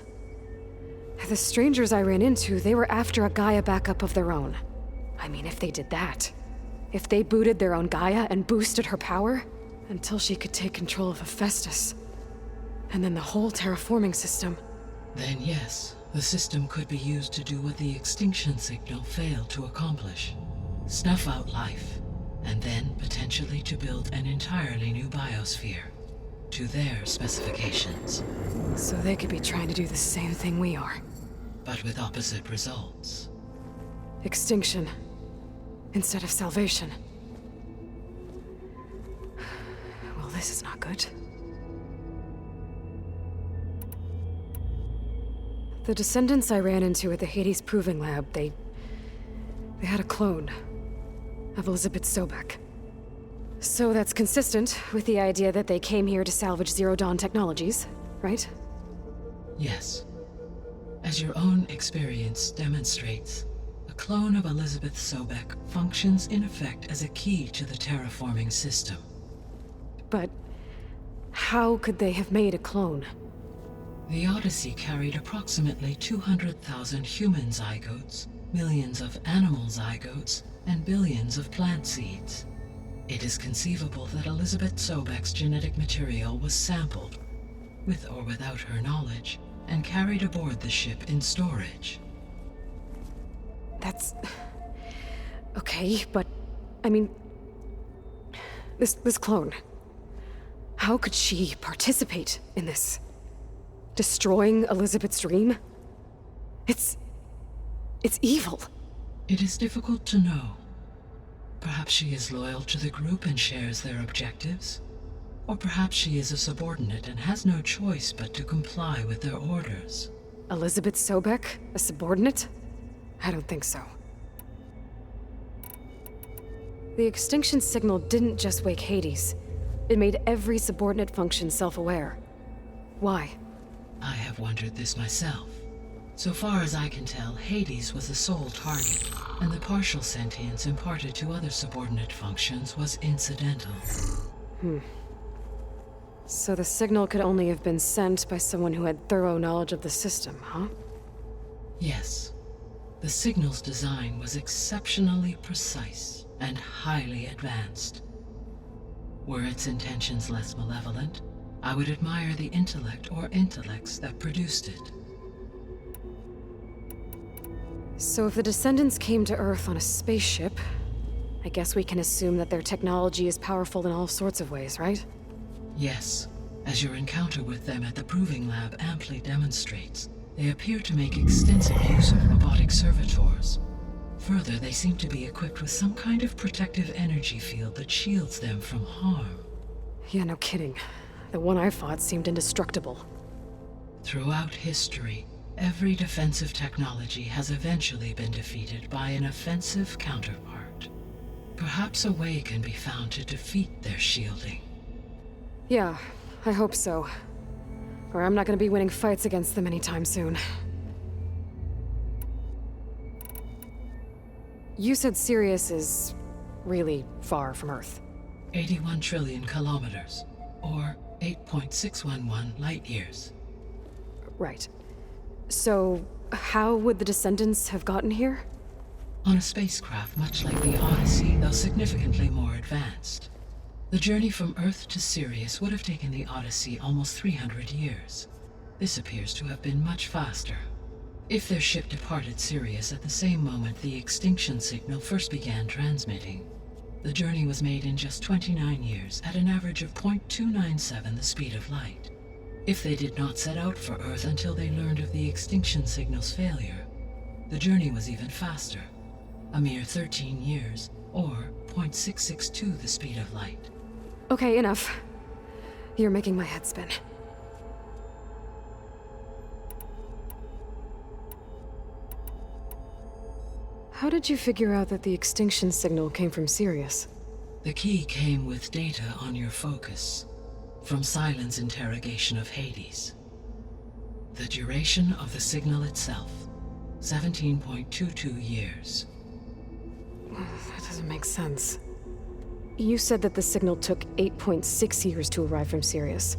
The strangers I ran into, they were after a Gaia backup of their own. I mean, if they did that... if they booted their own Gaia and boosted her power... until she could take control of Hephaestus... and then the whole terraforming system... Then yes, the system could be used to do what the extinction signal failed to accomplish. Snuff out life, and then potentially to build an entirely new biosphere. To their specifications. So they could be trying to do the same thing we are. But with opposite results. Extinction. Instead of salvation. Well, this is not good. The descendants I ran into at the Hades Proving Lab, they had a clone of Elizabeth Sobek. So that's consistent with the idea that they came here to salvage Zero Dawn technologies, right? Yes. As your own experience demonstrates, a clone of Elizabeth Sobek functions in effect as a key to the terraforming system. But how could they have made a clone? The Odyssey carried approximately 200,000 human zygotes, millions of animal zygotes, and billions of plant seeds. It is conceivable that Elizabeth Sobek's genetic material was sampled, with or without her knowledge, and carried aboard the ship in storage. That's... okay, but... I mean... This clone... how could she participate in this? Destroying Elizabeth's dream? It's evil. It is difficult to know. Perhaps she is loyal to the group and shares their objectives. Or perhaps she is a subordinate and has no choice but to comply with their orders. Elizabeth Sobek? A subordinate? I don't think so. The extinction signal didn't just wake Hades. It made every subordinate function self-aware. Why? I have wondered this myself. So far as I can tell, Hades was the sole target, and the partial sentience imparted to other subordinate functions was incidental. So the signal could only have been sent by someone who had thorough knowledge of the system, huh? Yes. The signal's design was exceptionally precise and highly advanced. Were its intentions less malevolent, I would admire the intellect or intellects that produced it. So if the descendants came to Earth on a spaceship, I guess we can assume that their technology is powerful in all sorts of ways, right? Yes. As your encounter with them at the Proving Lab amply demonstrates, they appear to make extensive use of robotic servitors. Further, they seem to be equipped with some kind of protective energy field that shields them from harm. Yeah, no kidding. The one I fought seemed indestructible. Throughout history, Every defensive technology has eventually been defeated by an offensive counterpart. Perhaps a way can be found to defeat their shielding. Yeah, I hope so. Or I'm not gonna be winning fights against them anytime soon. You said Sirius is really far from Earth. 81 trillion kilometers, or 8.611 light years. Right. So, how would the Descendants have gotten here? On a spacecraft much like the Odyssey, though significantly more advanced. The journey from Earth to Sirius would have taken the Odyssey almost 300 years. This appears to have been much faster. If their ship departed Sirius at the same moment the extinction signal first began transmitting, the journey was made in just 29 years at an average of 0.297 the speed of light. If they did not set out for Earth until they learned of the extinction signal's failure, the journey was even faster, a mere 13 years, or 0.662 the speed of light. Okay, enough. You're making my head spin. How did you figure out that the extinction signal came from Sirius? The key came with data on your focus, from Sylens' interrogation of Hades. The duration of the signal itself, 17.22 years. That doesn't make sense. You said that the signal took 8.6 years to arrive from Sirius.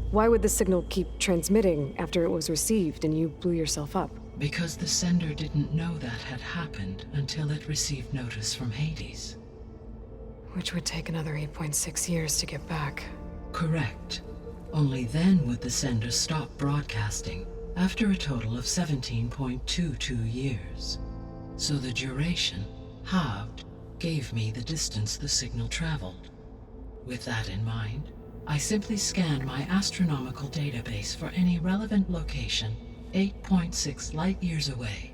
Why would the signal keep transmitting after it was received and you blew yourself up? Because the sender didn't know that had happened until it received notice from Hades. Which would take another 8.6 years to get back. Correct. Only then would the sender stop broadcasting, after a total of 17.22 years. So the duration, halved, gave me the distance the signal traveled. With that in mind, I simply scanned my astronomical database for any relevant location 8.6 light-years away.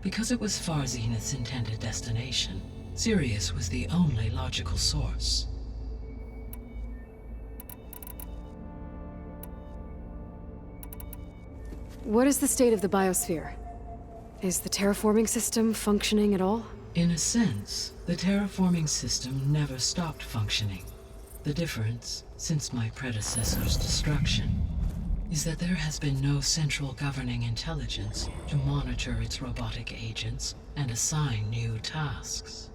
Because it was Far Zenith's intended destination, Sirius was the only logical source. What is the state of the biosphere? Is the terraforming system functioning at all? In a sense, the terraforming system never stopped functioning. The difference, since my predecessor's destruction, is that there has been no central governing intelligence to monitor its robotic agents and assign new tasks.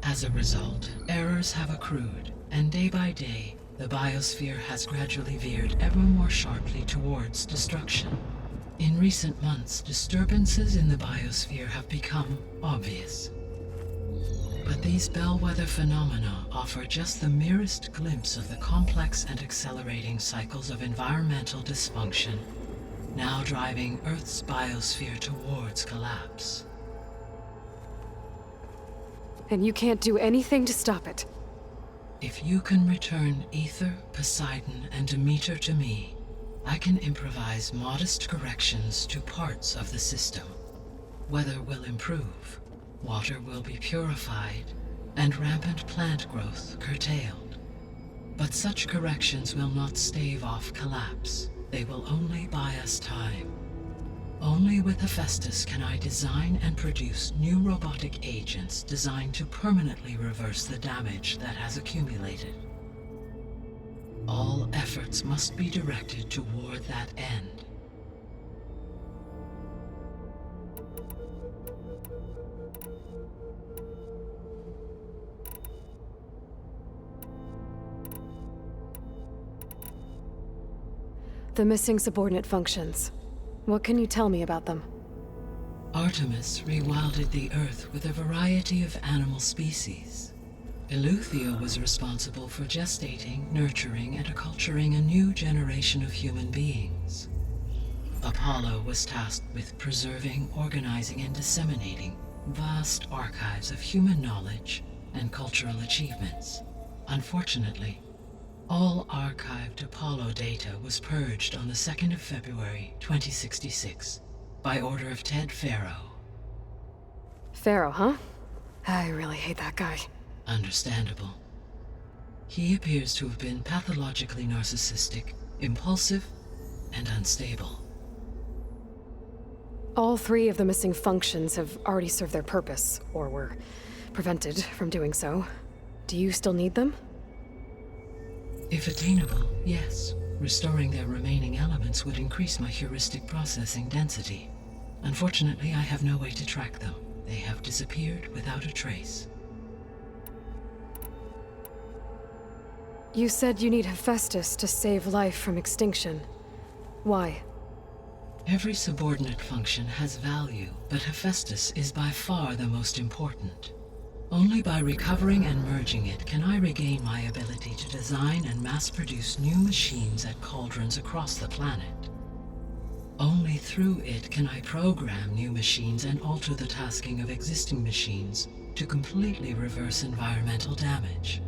As a result, errors have accrued, and day by day, the biosphere has gradually veered ever more sharply towards destruction. In recent months, disturbances in the biosphere have become obvious. But these bellwether phenomena offer just the merest glimpse of the complex and accelerating cycles of environmental dysfunction, now driving Earth's biosphere towards collapse. And you can't do anything to stop it? If you can return Aether, Poseidon, and Demeter to me, I can improvise modest corrections to parts of the system. Weather will improve, water will be purified, and rampant plant growth curtailed. But such corrections will not stave off collapse. They will only buy us time. Only with Hephaestus can I design and produce new robotic agents designed to permanently reverse the damage that has accumulated. All efforts must be directed toward that end. The missing subordinate functions. What can you tell me about them? Artemis rewilded the Earth with a variety of animal species. Eleuthia was responsible for gestating, nurturing, and acculturating a new generation of human beings. Apollo was tasked with preserving, organizing, and disseminating vast archives of human knowledge and cultural achievements. Unfortunately, all archived Apollo data was purged on the 2nd of February, 2066, by order of Ted Faro. Faro, huh? I really hate that guy. Understandable. He appears to have been pathologically narcissistic, impulsive, and unstable. All 3 of the missing functions have already served their purpose, or were prevented from doing so. Do you still need them? If attainable, yes. Restoring their remaining elements would increase my heuristic processing density. Unfortunately, I have no way to track them. They have disappeared without a trace. You said you need Hephaestus to save life from extinction. Why? Every subordinate function has value, but Hephaestus is by far the most important. Only by recovering and merging it can I regain my ability to design and mass-produce new machines at cauldrons across the planet. Only through it can I program new machines and alter the tasking of existing machines to completely reverse environmental damage.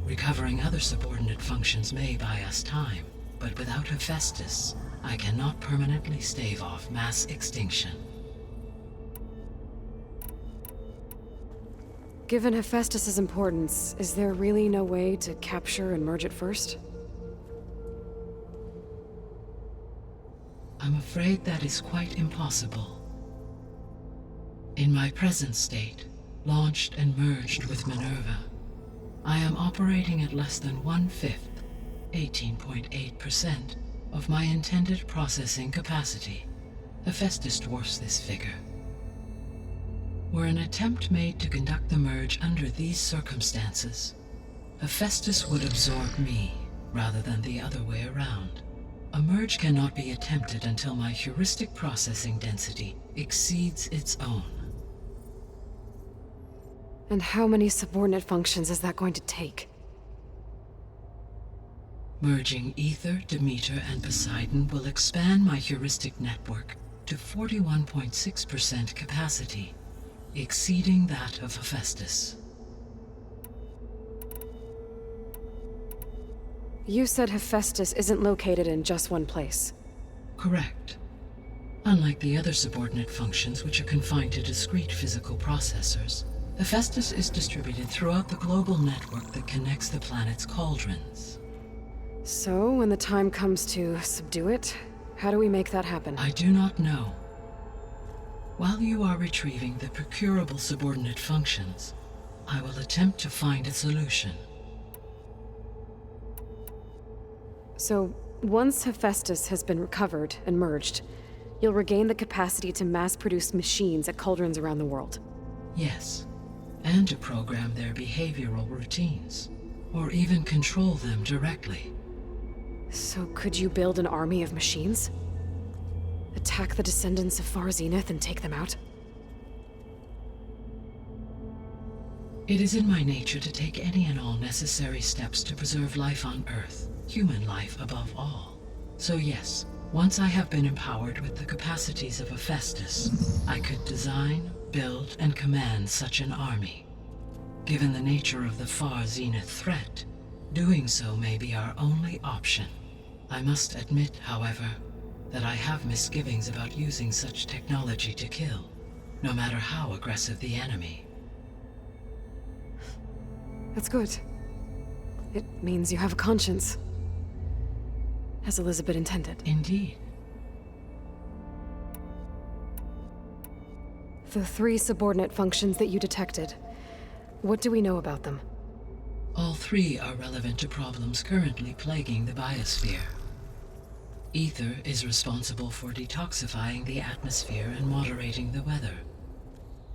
Recovering other subordinate functions may buy us time, but without Hephaestus, I cannot permanently stave off mass extinction. Given Hephaestus's importance, is there really no way to capture and merge it first? I'm afraid that is quite impossible. In my present state, launched and merged with Minerva, I am operating at less than 1/5, 18.8%, of my intended processing capacity. Hephaestus dwarfs this figure. Were an attempt made to conduct the merge under these circumstances, Hephaestus would absorb me, rather than the other way around. A merge cannot be attempted until my heuristic processing density exceeds its own. And how many subordinate functions is that going to take? Merging Ether, Demeter, and Poseidon will expand my heuristic network to 41.6% capacity, exceeding that of Hephaestus. You said Hephaestus isn't located in just one place. Correct. Unlike the other subordinate functions, which are confined to discrete physical processors, Hephaestus is distributed throughout the global network that connects the planet's cauldrons. So, when the time comes to subdue it, how do we make that happen? I do not know. While you are retrieving the procurable subordinate functions, I will attempt to find a solution. So, once Hephaestus has been recovered and merged, you'll regain the capacity to mass-produce machines at cauldrons around the world. Yes, and to program their behavioral routines, or even control them directly. So could you build an army of machines? Attack the descendants of Far Zenith and take them out? It is in my nature to take any and all necessary steps to preserve life on Earth, human life above all. So yes, once I have been empowered with the capacities of Hephaestus, I could design, build, and command such an army. Given the nature of the Far Zenith threat, doing so may be our only option. I must admit, however, that I have misgivings about using such technology to kill, no matter how aggressive the enemy. That's good. It means you have a conscience. As Elizabeth intended. Indeed. The 3 subordinate functions that you detected, what do we know about them? All 3 are relevant to problems currently plaguing the biosphere. Ether is responsible for detoxifying the atmosphere and moderating the weather.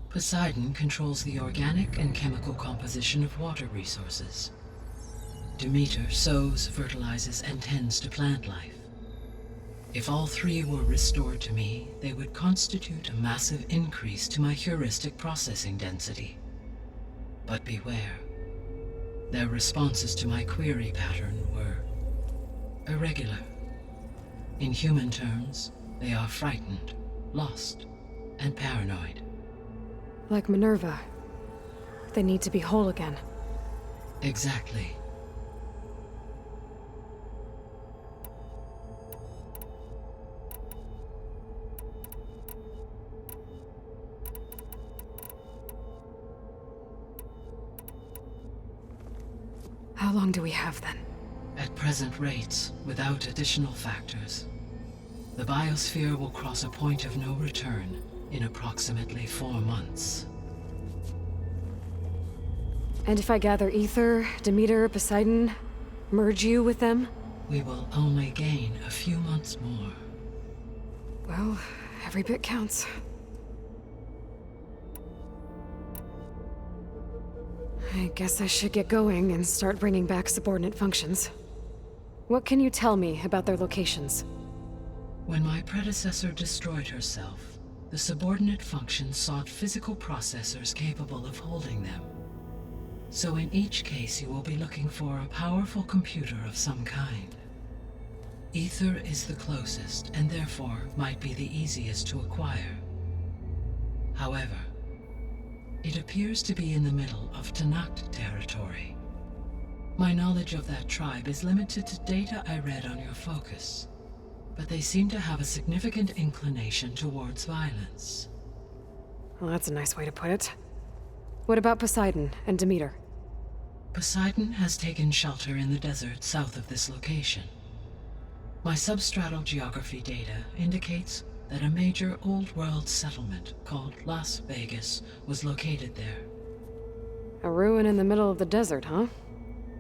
Poseidon controls the organic and chemical composition of water resources. Demeter sows, fertilizes, and tends to plant life. If all 3 were restored to me, they would constitute a massive increase to my heuristic processing density. But beware. Their responses to my query pattern were irregular. In human terms, they are frightened, lost, and paranoid. Like Minerva. They need to be whole again. Exactly. How long do we have then? At present rates, without additional factors, The biosphere will cross a point of no return in approximately 4 months. And if I gather Ether, Demeter, Poseidon, merge you with them? We will only gain a few months more. Well, every bit counts. I guess I should get going and start bringing back subordinate functions. What can you tell me about their locations? When my predecessor destroyed herself, the subordinate functions sought physical processors capable of holding them. So in each case you will be looking for a powerful computer of some kind. Ether is the closest, and therefore might be the easiest to acquire. However, it appears to be in the middle of Tenakth territory. My knowledge of that tribe is limited to data I read on your focus, but they seem to have a significant inclination towards violence. Well, that's a nice way to put it. What about Poseidon and Demeter? Poseidon has taken shelter in the desert south of this location. My substratal geography data indicates that a major old-world settlement called Las Vegas was located there. A ruin in the middle of the desert, huh?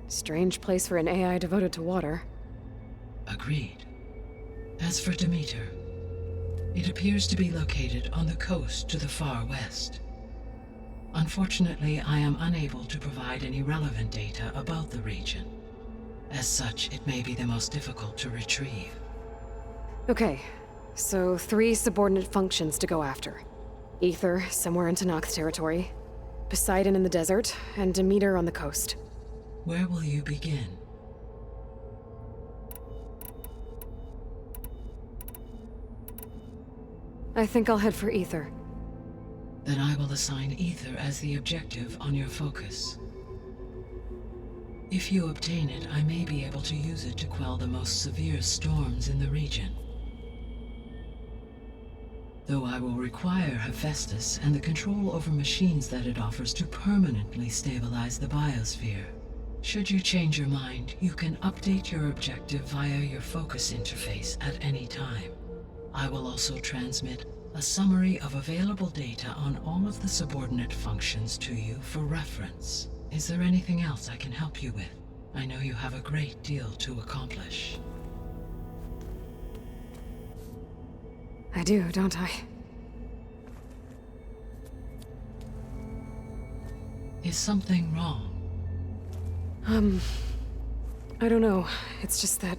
Strange place for an AI devoted to water. Agreed. As for Demeter, it appears to be located on the coast to the far west. Unfortunately, I am unable to provide any relevant data about the region. As such, it may be the most difficult to retrieve. Okay, so 3 subordinate functions to go after. Ether, somewhere in Tenakth territory. Poseidon in the desert, and Demeter on the coast. Where will you begin? I think I'll head for Ether. Then I will assign Ether as the objective on your focus. If you obtain it, I may be able to use it to quell the most severe storms in the region. Though I will require Hephaestus and the control over machines that it offers to permanently stabilize the biosphere. Should you change your mind, you can update your objective via your focus interface at any time. I will also transmit a summary of available data on all of the subordinate functions to you for reference. Is there anything else I can help you with? I know you have a great deal to accomplish. I do, don't I? Is something wrong? I don't know. It's just that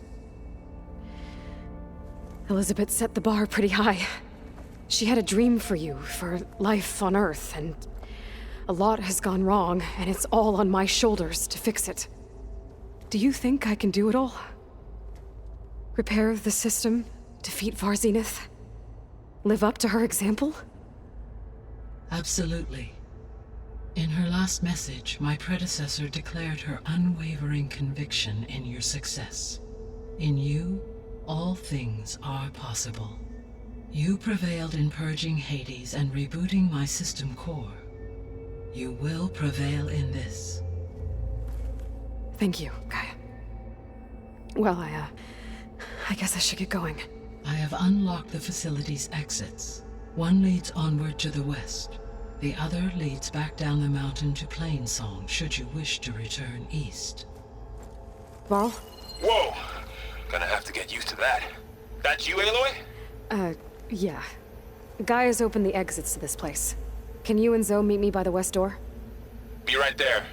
Elizabeth set the bar pretty high. She had a dream for you, for life on Earth, and a lot has gone wrong, and it's all on my shoulders to fix it. Do you think I can do it all? Repair the system, defeat Varzenith, live up to her example? Absolutely. In her last message, my predecessor declared her unwavering conviction in your success. In you, all things are possible. You prevailed in purging Hades and rebooting my system core. You will prevail in this. Thank you, Gaia. Well, I guess I should get going. I have unlocked the facility's exits. One leads onward to the west. The other leads back down the mountain to Plainsong, should you wish to return east. Varl? Whoa! Gonna have to get used to that. That you, Aloy? Yeah. Gaia's opened the exits to this place. Can you and Zoe meet me by the west door? Be right there.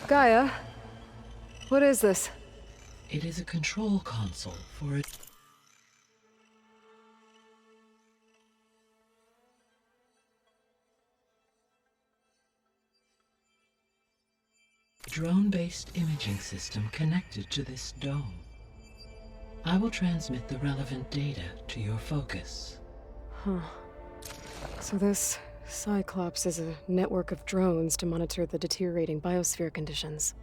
Gaia? What is this? It is a control console for a drone-based imaging system connected to this dome. I will transmit the relevant data to your focus. Huh. So this Cyclops is a network of drones to monitor the deteriorating biosphere conditions.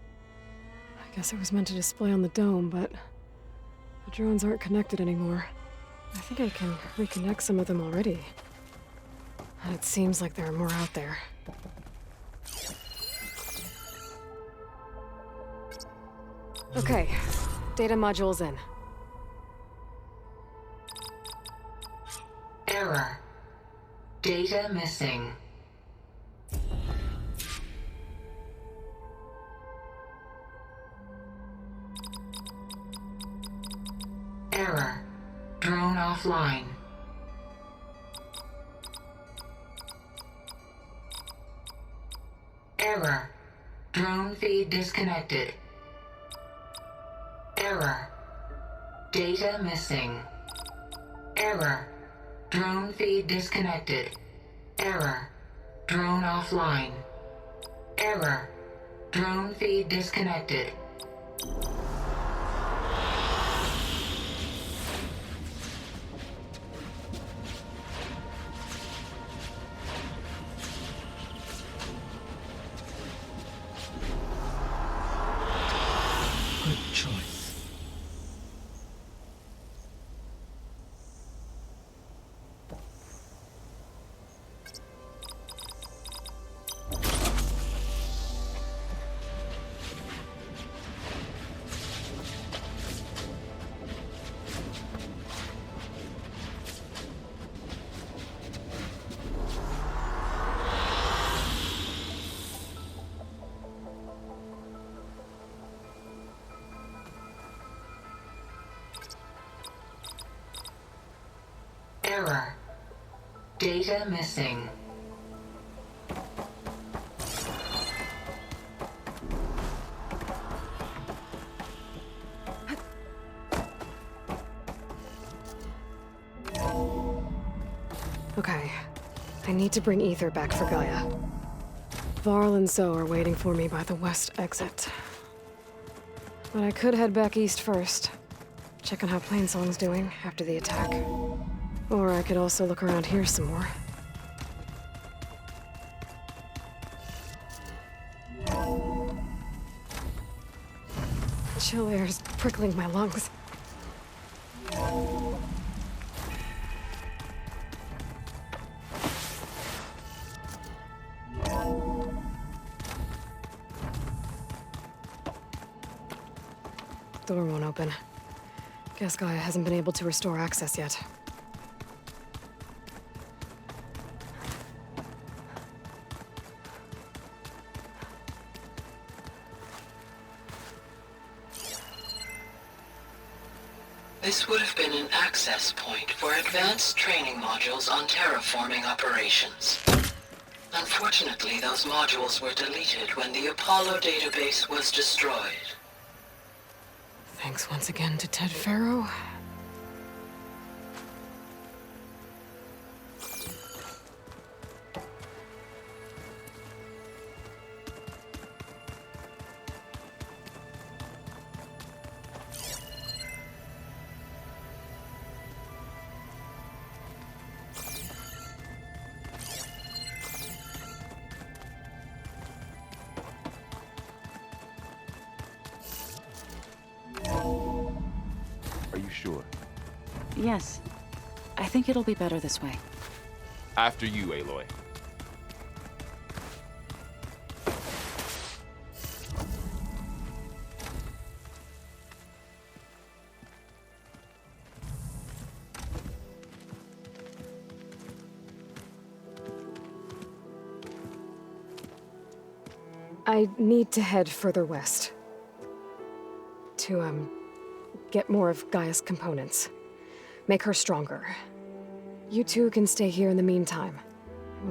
I guess it was meant to display on the dome, but the drones aren't connected anymore. I think I can reconnect some of them already. And it seems like there are more out there. Okay, data module's in. Error. Data missing. Error. Drone offline. Error. Drone feed disconnected. Error. Data missing. Error. Drone feed disconnected. Error. Drone offline. Error. Drone feed disconnected. Good choice. Error. Data missing. Okay, I need to bring Ether back for Gaia. Varl and Zoe are waiting for me by the west exit. But I could head back east first. Check on how Plainsong's doing after the attack. Or I could also look around here some more. Chill air's prickling my lungs. Door won't open. Guess Gaia hasn't been able to restore access yet. This would have been an access point for advanced training modules on terraforming operations. Unfortunately, those modules were deleted when the Apollo database was destroyed. Thanks once again to Ted Faro. Are you sure? Yes. I think it'll be better this way. After you, Aloy. I need to head further west. To, get more of Gaia's components. Make her stronger. You two can stay here in the meantime.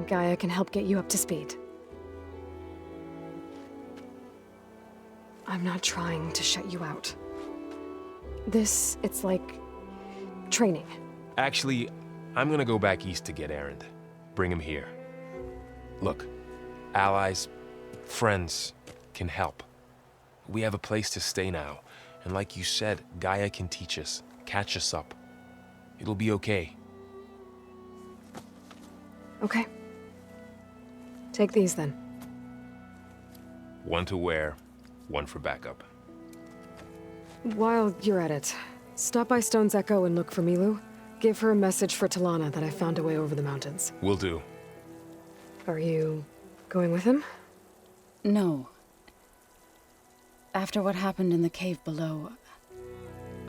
Gaia can help get you up to speed. I'm not trying to shut you out. It's like training. Actually, I'm gonna go back east to get Erend. Bring him here. Look, allies, friends can help. We have a place to stay now. And like you said, Gaia can teach us, catch us up. It'll be okay. Okay. Take these then. One to wear, one for backup. While you're at it, stop by Stone's Echo and look for Milu. Give her a message for Talana that I found a way over the mountains. Will do. Are you going with him? No. After what happened in the cave below,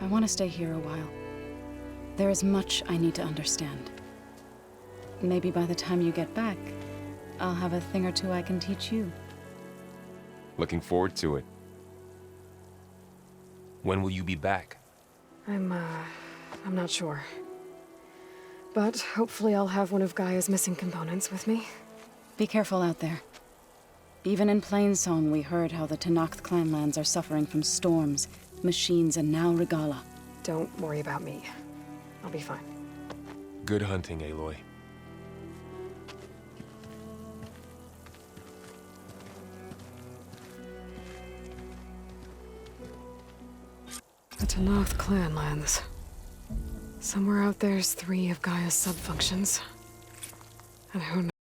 I want to stay here a while. There is much I need to understand. Maybe by the time you get back, I'll have a thing or two I can teach you. Looking forward to it. When will you be back? I'm not sure. But hopefully I'll have one of Gaia's missing components with me. Be careful out there. Even in Plainsong, we heard how the Tenakth clanlands are suffering from storms, machines, and now Regala. Don't worry about me. I'll be fine. Good hunting, Aloy. The Tenakth clanlands. Somewhere out there's 3 of Gaia's sub-functions. And who knows?